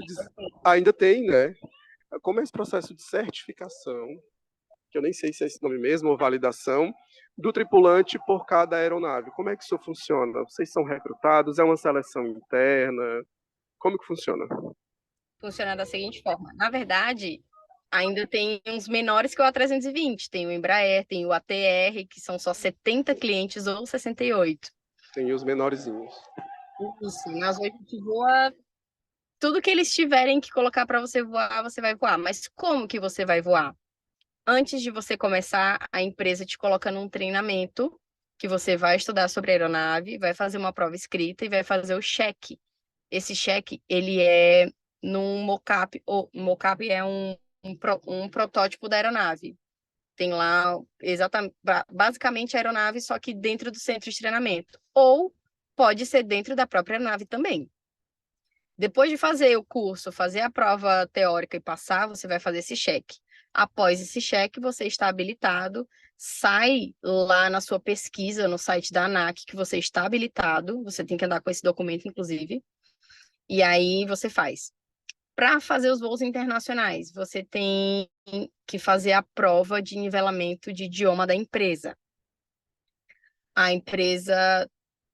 Ainda tem, né? Como é esse processo de certificação, que eu nem sei se é esse nome mesmo, ou validação, do tripulante por cada aeronave? Como é que isso funciona? Vocês são recrutados? É uma seleção interna? Como que funciona? Funciona da seguinte forma. Na verdade, ainda tem uns menores que o A320. Tem o Embraer, tem o ATR, que são só 70 clientes ou 68. Tem os menorzinhos. Isso, nós hoje a gente voa tudo que eles tiverem que colocar para você voar, você vai voar. Mas como que você vai voar? Antes de você começar, a empresa te coloca num treinamento que você vai estudar sobre a aeronave, vai fazer uma prova escrita e vai fazer o cheque. Esse cheque, ele é num mockup, ou mockup é um protótipo da aeronave. Tem lá exatamente, basicamente a aeronave, só que dentro do centro de treinamento. Ou pode ser dentro da própria nave também. Depois de fazer o curso, fazer a prova teórica e passar, você vai fazer esse cheque. Após esse cheque, você está habilitado, sai lá na sua pesquisa, no site da ANAC, que você está habilitado, você tem que andar com esse documento, inclusive, e aí você faz. Para fazer os voos internacionais, você tem que fazer a prova de nivelamento de idioma da empresa. A empresa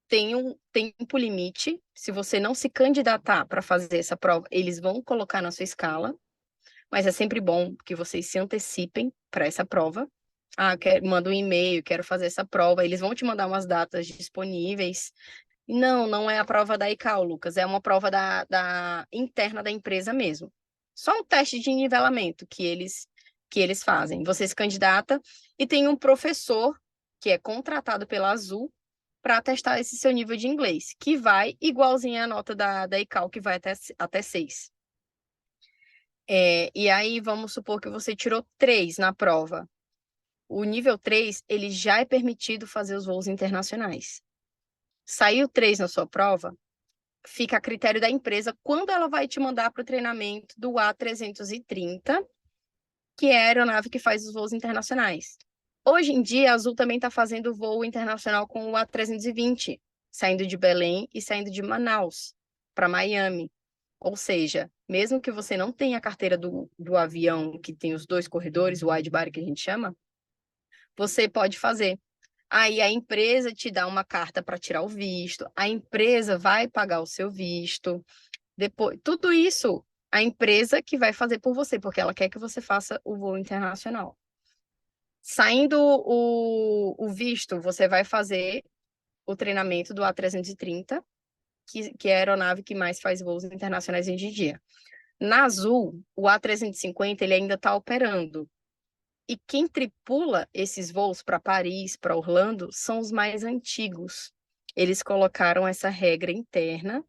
tem um tempo limite. Se você não se candidatar para fazer essa prova, eles vão colocar na sua escala, mas é sempre bom que vocês se antecipem para essa prova. Manda um e-mail, quero fazer essa prova. Eles vão te mandar umas datas disponíveis. Não é a prova da ICAO, Lucas, é uma prova da interna da empresa mesmo. Só um teste de nivelamento que eles fazem. Você se candidata e tem um professor que é contratado pela Azul para testar esse seu nível de inglês, que vai igualzinho à nota da ICAO, que vai até 6. E aí, vamos supor que você tirou 3 na prova. O nível 3, ele já é permitido fazer os voos internacionais. Saiu 3 na sua prova, fica a critério da empresa quando ela vai te mandar para o treinamento do A330, que é a aeronave que faz os voos internacionais. Hoje em dia, a Azul também está fazendo voo internacional com o A320, saindo de Belém e saindo de Manaus para Miami. Ou seja, mesmo que você não tenha a carteira do avião, que tem os 2 corredores, o wide body que a gente chama, você pode fazer. Aí a empresa te dá uma carta para tirar o visto, a empresa vai pagar o seu visto, depois, tudo isso a empresa que vai fazer por você, porque ela quer que você faça o voo internacional. Saindo o visto, você vai fazer o treinamento do A330, que é a aeronave que mais faz voos internacionais hoje em dia. Na Azul, o A350 ele ainda está operando. E quem tripula esses voos para Paris, para Orlando, são os mais antigos. Eles colocaram essa regra interna,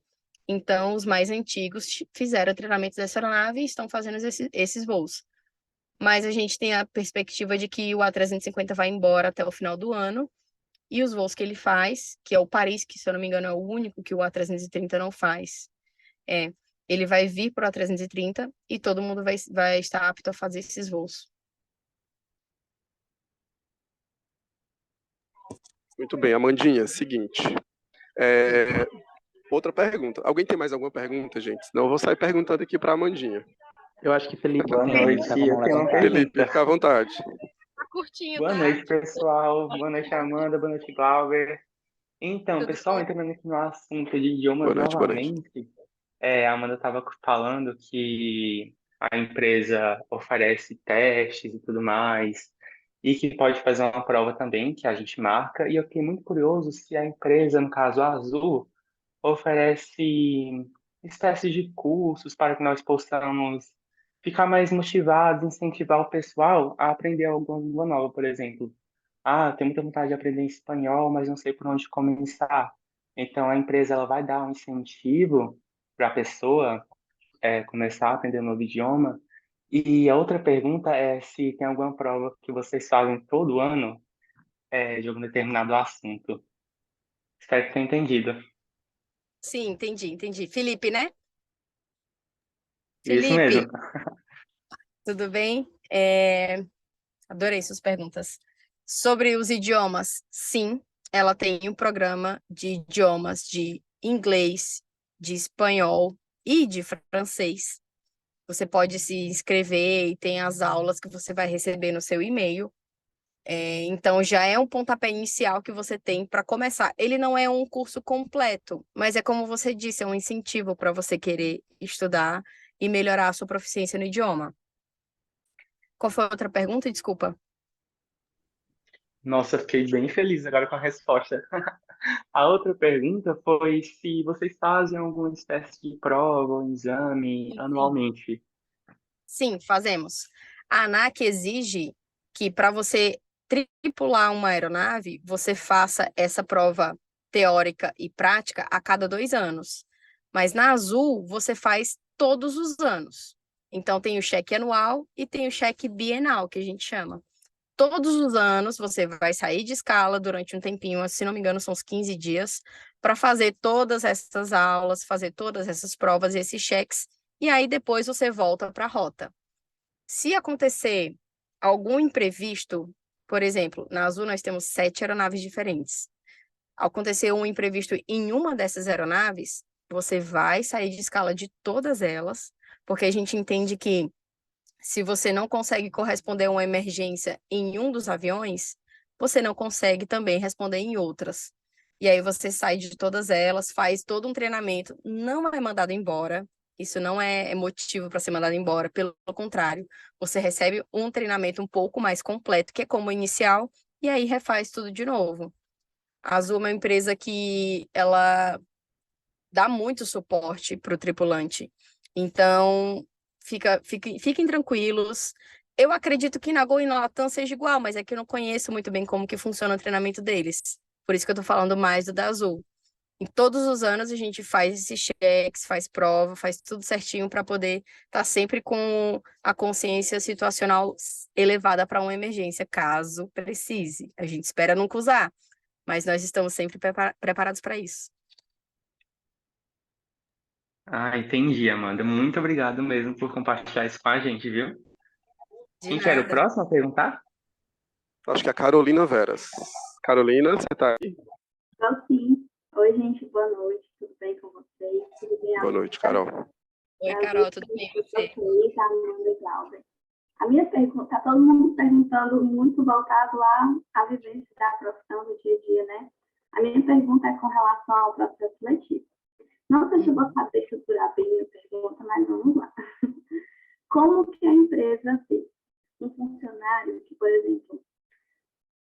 então os mais antigos fizeram treinamento dessa aeronave e estão fazendo esses voos. Mas a gente tem a perspectiva de que o A350 vai embora até o final do ano, e os voos que ele faz, que é o Paris, que se eu não me engano é o único que o A330 não faz, ele vai vir para o A330 e todo mundo vai estar apto a fazer esses voos. Muito bem, Amandinha, seguinte. Outra pergunta. Alguém tem mais alguma pergunta, gente? Senão eu vou sair perguntando aqui para a Amandinha. Eu acho que Felipe Boa noite, eu tenho uma Felipe, pergunta. fica à vontade. Tá curtinho, Boa tá? noite, pessoal. Boa noite, Amanda. Boa noite, Glauber. Então, Tudo pessoal, bem? entrando aqui no assunto de idiomas Boa noite, boa noite. novamente, a Amanda estava falando que a empresa oferece testes e tudo mais, e que pode fazer uma prova também, que a gente marca, e eu fiquei muito curioso se a empresa, no caso a Azul, oferece espécies de cursos para que nós possamos ficar mais motivados, incentivar o pessoal a aprender alguma língua nova, por exemplo. Tenho muita vontade de aprender espanhol, mas não sei por onde começar. Então, a empresa ela vai dar um incentivo para a pessoa começar a aprender um novo idioma. E a outra pergunta é se tem alguma prova que vocês fazem todo ano de algum determinado assunto. Espero que tenha entendido. Sim, entendi. Felipe, né? Isso Felipe, mesmo. tudo bem? Adorei suas perguntas. Sobre os idiomas, sim, ela tem um programa de idiomas de inglês, de espanhol e de francês. Você pode se inscrever e tem as aulas que você vai receber no seu e-mail. Então, já é um pontapé inicial que você tem para começar. Ele não é um curso completo, mas é como você disse, é um incentivo para você querer estudar e melhorar a sua proficiência no idioma. Qual foi a outra pergunta? Desculpa. Nossa, fiquei bem feliz agora com a resposta. A outra pergunta foi se vocês fazem alguma espécie de prova ou exame anualmente. Sim, fazemos. A ANAC exige que para você tripular uma aeronave, você faça essa prova teórica e prática a cada 2 anos. Mas na Azul, você faz todos os anos. Então, tem o cheque anual e tem o cheque bienal, que a gente chama. Todos os anos você vai sair de escala durante um tempinho, se não me engano, são uns 15 dias, para fazer todas essas aulas, fazer todas essas provas e esses cheques, e aí depois você volta para a rota. Se acontecer algum imprevisto, por exemplo, na Azul nós temos 7 aeronaves diferentes. Aconteceu um imprevisto em uma dessas aeronaves, você vai sair de escala de todas elas, porque a gente entende que se você não consegue corresponder a uma emergência em um dos aviões, você não consegue também responder em outras. E aí você sai de todas elas, faz todo um treinamento, não é mandado embora. Isso não é motivo para ser mandado embora, pelo contrário, você recebe um treinamento um pouco mais completo, que é como inicial, e aí refaz tudo de novo. A Azul é uma empresa que ela dá muito suporte para o tripulante. Então, fiquem tranquilos. Eu acredito que na Gol e na Latam seja igual, mas é que eu não conheço muito bem como que funciona o treinamento deles. Por isso que eu estou falando mais do da Azul. Em todos os anos a gente faz esses cheques, faz prova, faz tudo certinho para poder estar sempre com a consciência situacional elevada para uma emergência, caso precise. A gente espera nunca usar, mas nós estamos sempre preparados para isso. Ah, entendi, Amanda. Muito obrigado mesmo por compartilhar isso com a gente, viu? De Quem que era o nada. próximo a perguntar? Acho que é a Carolina Veras. Carolina, você tá aí? Então, sim. Oi, gente, boa noite. Tudo bem com vocês? Tudo bem, Boa noite, Carol. Oi, Carol, tudo bem com você? Ok, tá, Amanda e Glauber. A minha pergunta, tá todo mundo perguntando muito voltado à vivência da profissão do dia a dia, né? A minha pergunta é com relação ao processo seletivo. Não sei se eu vou saber estruturar bem a minha pergunta, mas vamos lá. Como que a empresa vê um funcionário que, por exemplo,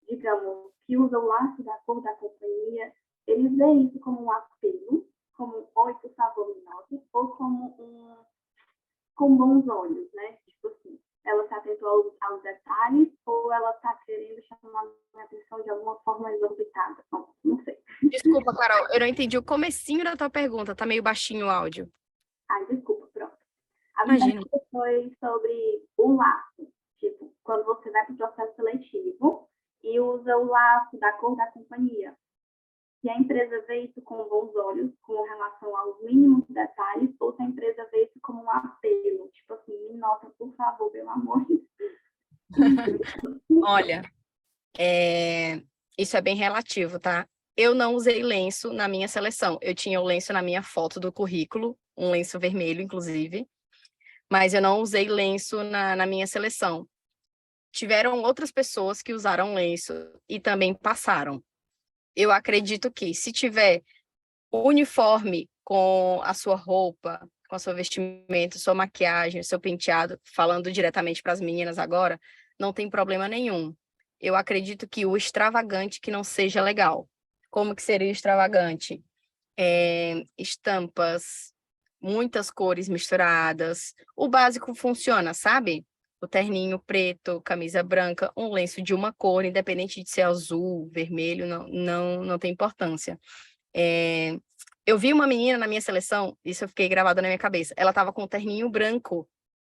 digamos, que usa o laço da cor da companhia, eles veem isso como um apelo, como um oi, por favor, me note, ou como com bons olhos, né? Tipo assim, ela está atento aos detalhes ou ela está querendo chamar a minha atenção de alguma forma exorbitada? Não sei. Desculpa, Carol, eu não entendi o comecinho da tua pergunta, tá meio baixinho o áudio. Ah, desculpa, pronto. A minha pergunta foi sobre o laço. Tipo, quando você vai para o processo seletivo e usa o laço da cor da companhia. Se a empresa vê isso com bons olhos, com relação aos mínimos detalhes, ou se a empresa vê isso como um apelo, tipo assim, me nota, por favor, pelo amor de Deus. Olha, isso é bem relativo, tá? Eu não usei lenço na minha seleção. Eu tinha o lenço na minha foto do currículo, um lenço vermelho, inclusive, mas eu não usei lenço na minha seleção. Tiveram outras pessoas que usaram lenço e também passaram. Eu acredito que se tiver o uniforme com a sua roupa, com a sua vestimenta, sua maquiagem, seu penteado, falando diretamente para as meninas agora, não tem problema nenhum. Eu acredito que o extravagante que não seja legal. Como que seria extravagante? Estampas, muitas cores misturadas. O básico funciona, sabe? O terninho preto, camisa branca, um lenço de uma cor, independente de ser azul, vermelho, não tem importância. Eu vi uma menina na minha seleção, isso eu fiquei gravado na minha cabeça, ela estava com um terninho branco,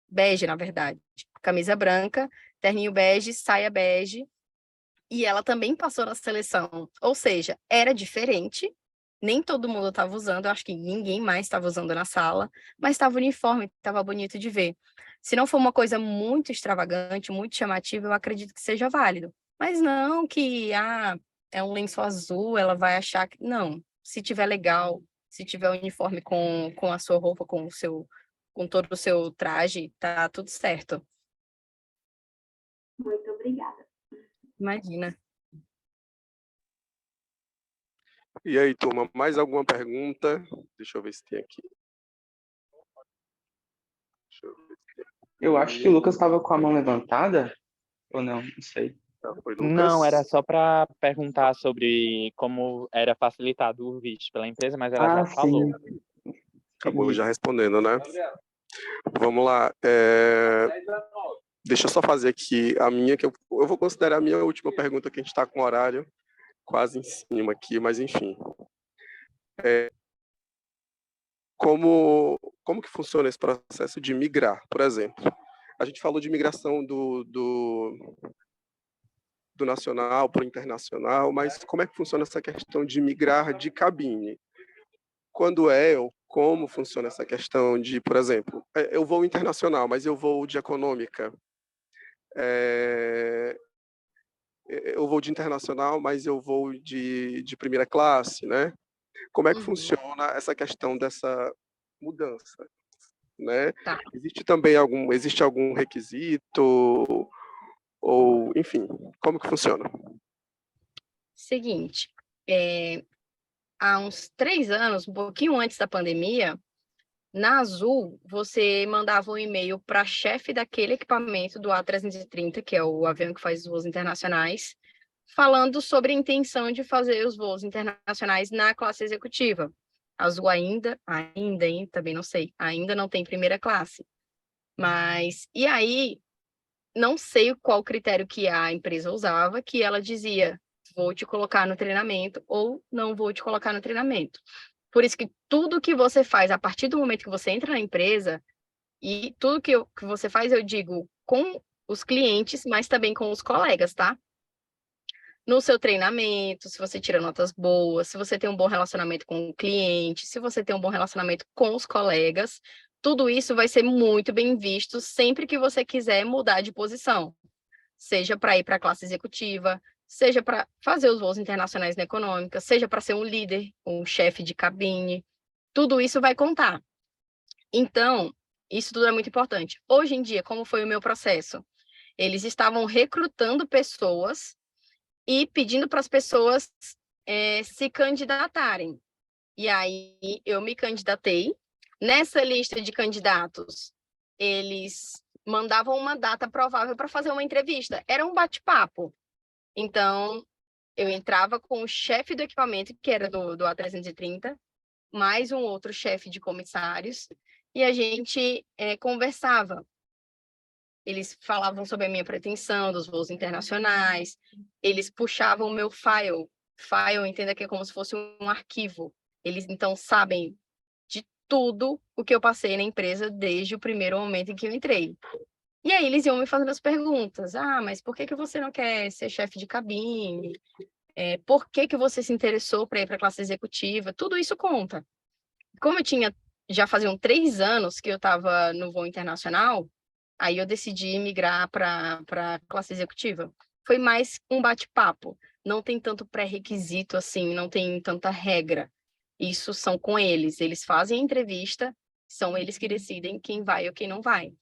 bege, na verdade, camisa branca, terninho bege, saia bege, e ela também passou na seleção, ou seja, era diferente, nem todo mundo estava usando, eu acho que ninguém mais estava usando na sala, mas estava uniforme, estava bonito de ver. Se não for uma coisa muito extravagante, muito chamativa, eu acredito que seja válido. Mas não que, é um lenço azul, ela vai achar que... Não, se tiver legal, se tiver uniforme com a sua roupa, com todo o seu traje, tá tudo certo. Muito obrigada. Imagina. E aí, turma, mais alguma pergunta? Deixa eu ver se tem aqui. Eu acho que o Lucas estava com a mão levantada, ou não? Não sei. Não, era só para perguntar sobre como era facilitado o visto pela empresa, mas ela já falou. Acabou já respondendo, né? Vamos lá. Deixa eu só fazer aqui a minha, que eu vou considerar a minha última pergunta, que a gente está com o horário quase em cima aqui, mas enfim. Como que funciona esse processo de migrar, por exemplo? A gente falou de migração do nacional para o internacional, mas como é que funciona essa questão de migrar de cabine? Quando ou como funciona essa questão de, por exemplo, eu vou internacional, mas eu vou de econômica. Eu vou de internacional, mas eu vou de primeira classe, né? Como é que funciona essa questão dessa mudança, né? Tá. Existe algum requisito ou, enfim, como que funciona? Seguinte, há uns 3 anos, um pouquinho antes da pandemia, na Azul, você mandava um e-mail para a chefe daquele equipamento do A330, que é o avião que faz os voos internacionais, falando sobre a intenção de fazer os voos internacionais na classe executiva. A Azul também não sei, ainda não tem primeira classe. Mas, e aí, não sei qual critério que a empresa usava, que ela dizia, vou te colocar no treinamento ou não vou te colocar no treinamento. Por isso que tudo que você faz, a partir do momento que você entra na empresa, e tudo que você faz, eu digo, com os clientes, mas também com os colegas, tá? No seu treinamento, se você tira notas boas, se você tem um bom relacionamento com o cliente, se você tem um bom relacionamento com os colegas, tudo isso vai ser muito bem visto sempre que você quiser mudar de posição. Seja para ir para a classe executiva, seja para fazer os voos internacionais na econômica, seja para ser um líder, um chefe de cabine, tudo isso vai contar. Então, isso tudo é muito importante. Hoje em dia, como foi o meu processo? Eles estavam recrutando pessoas e pedindo para as pessoas se candidatarem. E aí, eu me candidatei. Nessa lista de candidatos, eles mandavam uma data provável para fazer uma entrevista. Era um bate-papo. Então, eu entrava com o chefe do equipamento, que era do A330, mais um outro chefe de comissários, e a gente conversava. Eles falavam sobre a minha pretensão dos voos internacionais, eles puxavam o meu file. File, entenda que é como se fosse um arquivo. Eles, então, sabem de tudo o que eu passei na empresa desde o primeiro momento em que eu entrei. E aí eles iam me fazendo as perguntas. Mas por que você não quer ser chefe de cabine? Por que você se interessou para ir para a classe executiva? Tudo isso conta. Como já faziam 3 anos que eu estava no voo internacional, aí eu decidi migrar para a classe executiva. Foi mais um bate-papo. Não tem tanto pré-requisito assim, não tem tanta regra. Isso são com eles. Eles fazem a entrevista, são eles que decidem quem vai ou quem não vai.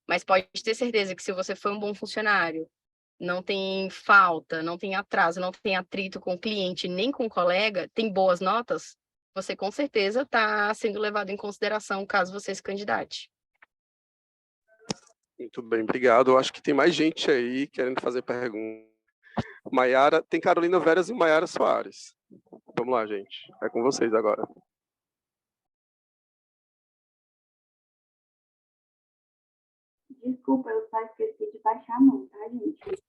Mas pode ter certeza que se você for um bom funcionário, não tem falta, não tem atraso, não tem atrito com o cliente, nem com o colega, tem boas notas, você com certeza está sendo levado em consideração caso você se candidate. Muito bem, obrigado. Eu acho que tem mais gente aí querendo fazer pergunta. Maiara, tem Carolina Veras e Maiara Soares. Vamos lá, gente. É com vocês agora. Desculpa, eu só esqueci de baixar a mão, tá, gente?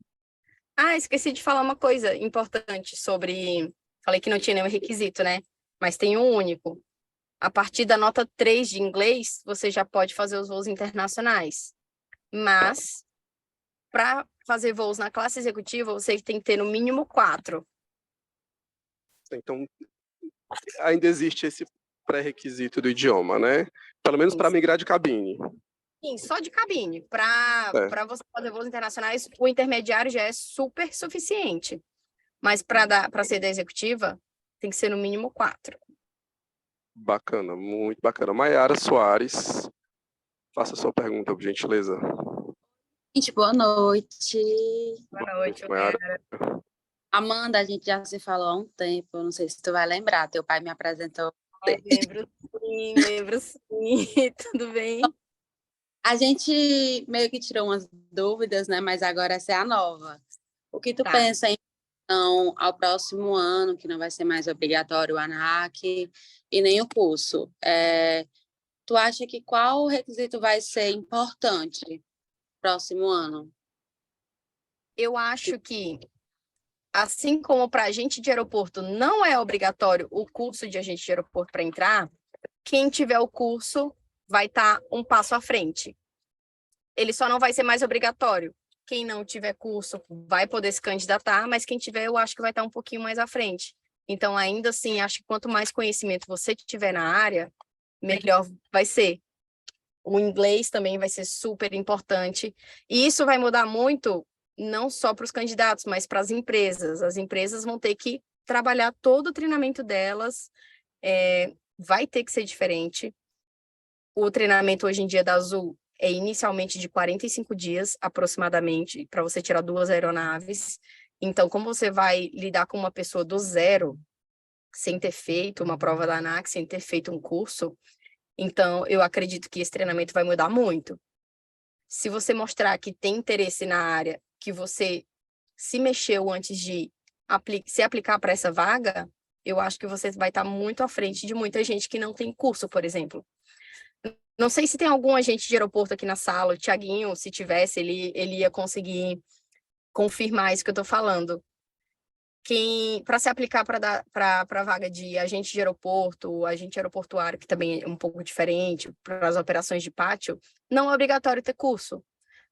Esqueci de falar uma coisa importante sobre... Falei que não tinha nenhum requisito, né? Mas tem um único. A partir da nota 3 de inglês, você já pode fazer os voos internacionais. Mas, para fazer voos na classe executiva, você tem que ter no mínimo 4. Então, ainda existe esse pré-requisito do idioma, né? Pelo menos para migrar de cabine. Sim, só de cabine. Para você fazer voos internacionais, o intermediário já é super suficiente. Mas para ser da executiva, tem que ser no mínimo 4. Bacana, muito bacana. Maiara Soares, faça a sua pergunta, por gentileza. Gente, boa noite. Boa noite, Maiara. Amanda, a gente já se falou há um tempo, não sei se tu vai lembrar, teu pai me apresentou. Lembro sim, tudo bem? A gente meio que tirou umas dúvidas, né? Mas agora essa é a nova. O que tu pensa em relação ao próximo ano, que não vai ser mais obrigatório o ANAC e nem o curso? Tu acha que qual requisito vai ser importante próximo ano? Eu acho que, assim como para agente de aeroporto não é obrigatório o curso de agente de aeroporto para entrar, quem tiver o curso vai estar um passo à frente. Ele só não vai ser mais obrigatório, Quem não tiver curso vai poder se candidatar, mas quem tiver, eu acho que vai estar um pouquinho mais à frente. Então, ainda assim, acho que quanto mais conhecimento você tiver na área, melhor vai ser. O inglês também vai ser super importante. E isso vai mudar muito, não só para os candidatos, mas para as empresas. As empresas vão ter que trabalhar todo o treinamento delas, vai ter que ser diferente. O treinamento hoje em dia da Azul é inicialmente de 45 dias, aproximadamente, para você tirar 2 aeronaves. Então, como você vai lidar com uma pessoa do zero, sem ter feito uma prova da ANAC, sem ter feito um curso, então, eu acredito que esse treinamento vai mudar muito. Se você mostrar que tem interesse na área, que você se mexeu antes de se aplicar para essa vaga, eu acho que você vai estar muito à frente de muita gente que não tem curso, por exemplo. Não sei se tem algum agente de aeroporto aqui na sala, o Thiaguinho, se tivesse, ele ia conseguir confirmar isso que eu estou falando. Para se aplicar para a vaga de agente de aeroporto, agente aeroportuário, que também é um pouco diferente, para as operações de pátio, não é obrigatório ter curso.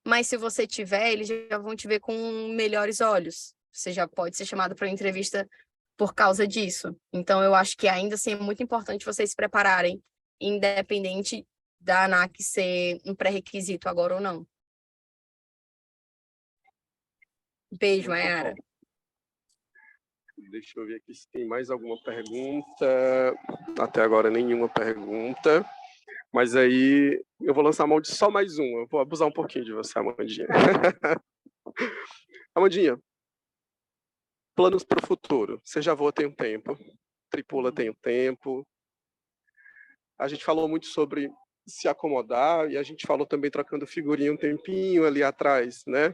Mas se você tiver, eles já vão te ver com melhores olhos. Você já pode ser chamado para uma entrevista por causa disso. Então, eu acho que ainda assim é muito importante vocês se prepararem, independente da ANAC ser um pré-requisito agora ou não. Beijo, Mayara. Deixa eu ver aqui se tem mais alguma pergunta. Até agora nenhuma pergunta. Mas aí eu vou lançar a mão de só mais uma. Eu vou abusar um pouquinho de você, Amandinha. Amandinha, planos para o futuro. Você já voa tem um tempo. Tripula tem um tempo. A gente falou muito sobre se acomodar e a gente falou também trocando figurinha um tempinho ali atrás, né?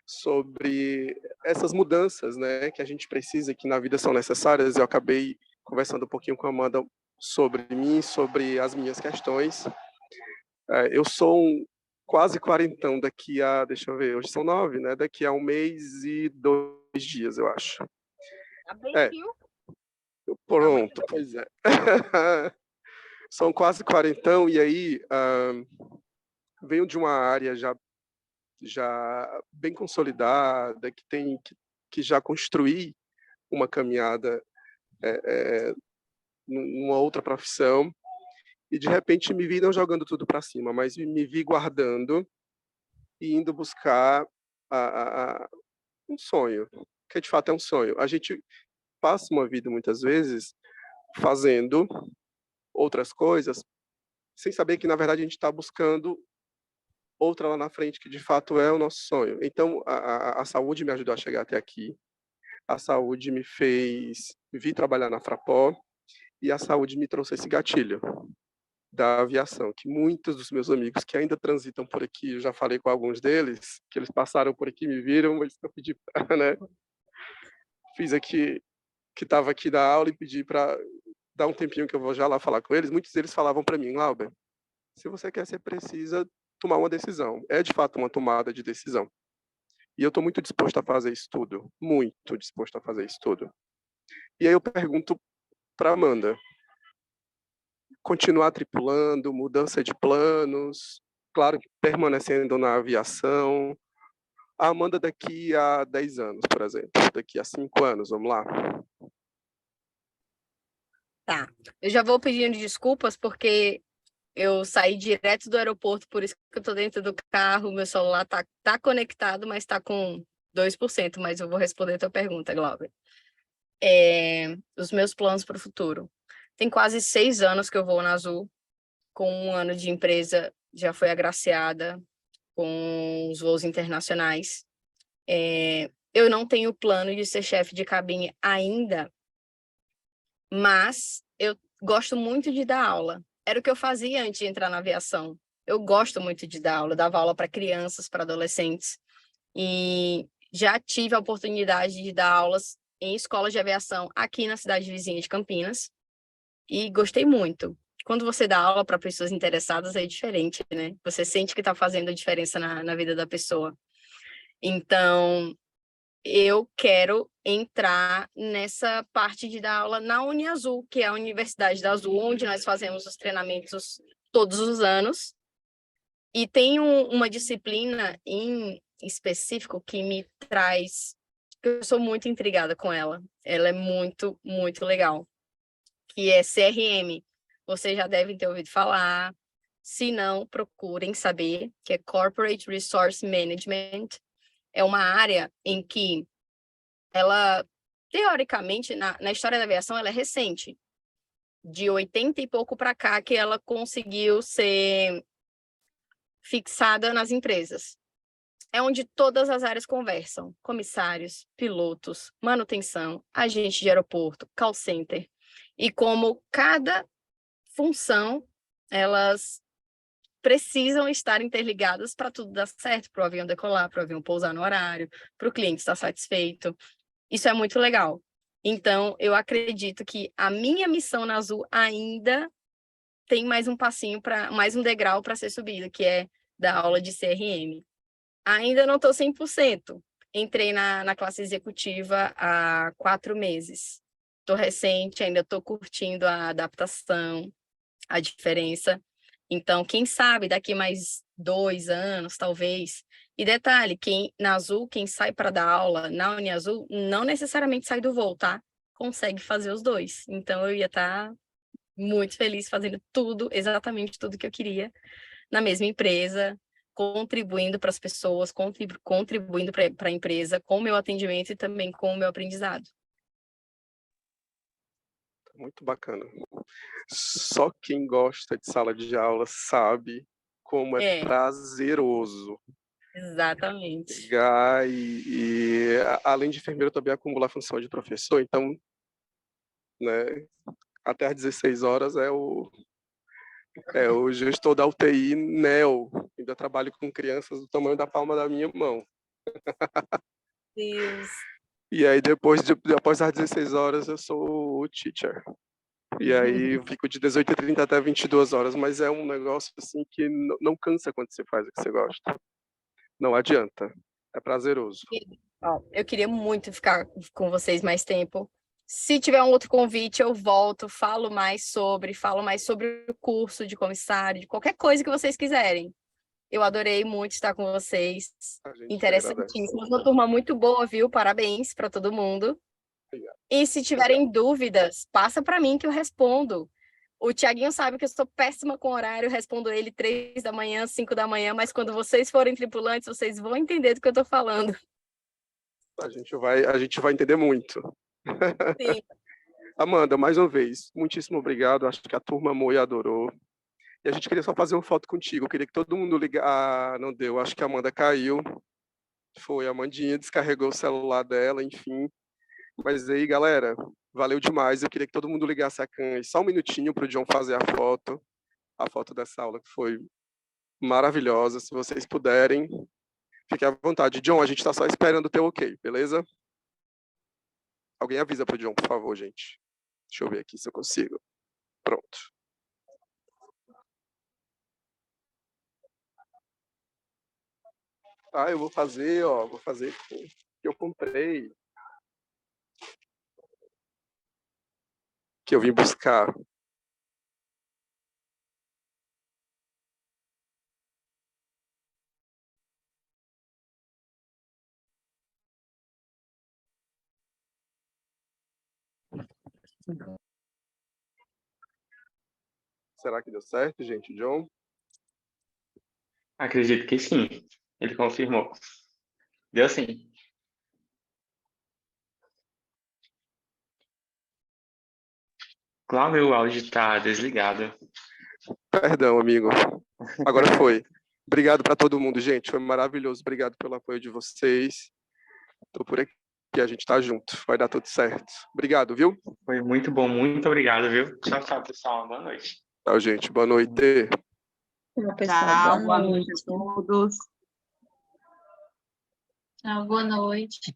Sobre essas mudanças, né, que a gente precisa, que na vida são necessárias. Eu acabei conversando um pouquinho com a Amanda sobre mim, sobre as minhas questões. Eu sou quase quarentão daqui a, deixa eu ver, hoje são 9, né, daqui a 1 mês e 2 dias, eu acho. Tá bem, viu? Pronto, pois é. São quase quarentão e aí venho de uma área já bem consolidada, que já construí uma caminhada numa outra profissão, e de repente me vi não jogando tudo para cima, mas me vi guardando e indo buscar um sonho, que de fato é um sonho. A gente passa uma vida muitas vezes fazendo outras coisas sem saber que na verdade a gente está buscando outra lá na frente, que de fato é o nosso sonho. Então, a saúde me ajudou a chegar até aqui, a saúde me fez vir trabalhar na Frapó, e a saúde me trouxe esse gatilho da aviação, que muitos dos meus amigos que ainda transitam por aqui, eu já falei com alguns deles, que eles passaram por aqui, me viram, mas eu pedi para, né? Fiz aqui, que estava aqui da aula, e pedi para dar um tempinho que eu vou já lá falar com eles. Muitos deles falavam para mim: Lauber, se você quer, você precisa tomar uma decisão. É de fato uma tomada de decisão. E eu estou muito disposto a fazer isso tudo. Muito disposto a fazer isso tudo. E aí eu pergunto para Amanda: continuar tripulando, mudança de planos, claro que permanecendo na aviação. A Amanda daqui a 10 anos, por exemplo, daqui a 5 anos, vamos lá? Tá. Eu já vou pedindo desculpas, porque eu saí direto do aeroporto, por isso que eu tô dentro do carro, meu celular tá conectado, mas tá com 2%, mas eu vou responder a tua pergunta, Glauber. Os meus planos para o futuro. Tem quase 6 anos que eu vou na Azul, com 1 ano de empresa, já foi agraciada com os voos internacionais. Eu não tenho plano de ser chefe de cabine ainda, mas eu gosto muito de dar aula. Era o que eu fazia antes de entrar na aviação. Eu gosto muito de dar aula, dava aula para crianças, para adolescentes, e já tive a oportunidade de dar aulas em escolas de aviação aqui na cidade vizinha de Campinas, e gostei muito. Quando você dá aula para pessoas interessadas é diferente, né? Você sente que está fazendo a diferença na vida da pessoa. Então, eu quero entrar nessa parte de dar aula na Uniazul, que é a Universidade da Azul, onde nós fazemos os treinamentos todos os anos. E tem uma disciplina em específico que me traz... Eu sou muito intrigada com ela. Ela é muito, muito legal. Que é CRM. Vocês já devem ter ouvido falar. Se não, procurem saber, que é Corporate Resource Management. É uma área em que ela, teoricamente, na história da aviação, ela é recente. De 80 e pouco para cá, que ela conseguiu ser fixada nas empresas. É onde todas as áreas conversam. Comissários, pilotos, manutenção, agente de aeroporto, call center. E como cada função, elas precisam estar interligadas para tudo dar certo, para o avião decolar, para o avião pousar no horário, para o cliente estar satisfeito. Isso é muito legal. Então, eu acredito que a minha missão na Azul ainda tem mais um passinho, mais um degrau para ser subido, que é da aula de CRM. Ainda não estou 100%. Entrei na classe executiva há 4 meses. Estou recente, ainda estou curtindo a adaptação, a diferença. Então, quem sabe, daqui mais 2 anos, talvez. E detalhe, na Azul, quem sai para dar aula na Uniazul, não necessariamente sai do voo, tá? Consegue fazer os 2. Então, eu ia estar muito feliz fazendo tudo, exatamente tudo que eu queria, na mesma empresa, contribuindo para as pessoas, contribuindo para a empresa, com o meu atendimento e também com o meu aprendizado. Muito bacana. Só quem gosta de sala de aula sabe como é prazeroso. Exatamente. Além de enfermeiro, também acumula a função de professor, então, né, até às 16 horas é o gestor da UTI NEO. Ainda trabalho com crianças do tamanho da palma da minha mão. Deus. E aí, depois das 16 horas, eu sou o teacher. E aí, eu fico de 18h30 até 22 horas, mas é um negócio assim que não cansa quando você faz o que você gosta. Não adianta. É prazeroso. Eu queria muito ficar com vocês mais tempo. Se tiver um outro convite, eu volto, falo mais sobre o curso de comissário, de qualquer coisa que vocês quiserem. Eu adorei muito estar com vocês. Interessantíssimo. Uma turma muito boa, viu? Parabéns para todo mundo. Obrigado. E se tiverem dúvidas, passa para mim que eu respondo. O Tiaguinho sabe que eu sou péssima com horário, respondo ele 3 da manhã, 5 da manhã, mas quando vocês forem tripulantes, vocês vão entender do que eu estou falando. A gente vai entender muito. Sim. Amanda, mais uma vez, muitíssimo obrigado. Acho que a turma amou e adorou. E a gente queria só fazer uma foto contigo. Eu queria que todo mundo ligasse. Ah, não deu. Acho que a Amanda caiu. Foi a Amandinha, descarregou o celular dela, enfim. Mas aí, galera, valeu demais. Eu queria que todo mundo ligasse a câmera só um minutinho para o John fazer a foto dessa aula, que foi maravilhosa. Se vocês puderem, fiquem à vontade. John, a gente está só esperando o teu ok, beleza? Alguém avisa para o John, por favor, gente. Deixa eu ver aqui se eu consigo. Pronto. Ah, eu vou fazer com o que eu comprei. Que eu vim buscar. Será que deu certo, gente, John? Acredito que sim. Ele confirmou. Deu sim. Cláudio, o áudio está desligado. Perdão, amigo. Agora foi. Obrigado para todo mundo, gente. Foi maravilhoso. Obrigado pelo apoio de vocês. Estou por aqui. A gente está junto. Vai dar tudo certo. Obrigado, viu? Foi muito bom. Muito obrigado, viu? Tchau, tchau, pessoal. Boa noite. Tchau, gente. Boa noite. Tchau, pessoal. Boa noite a todos. Tchau, boa noite.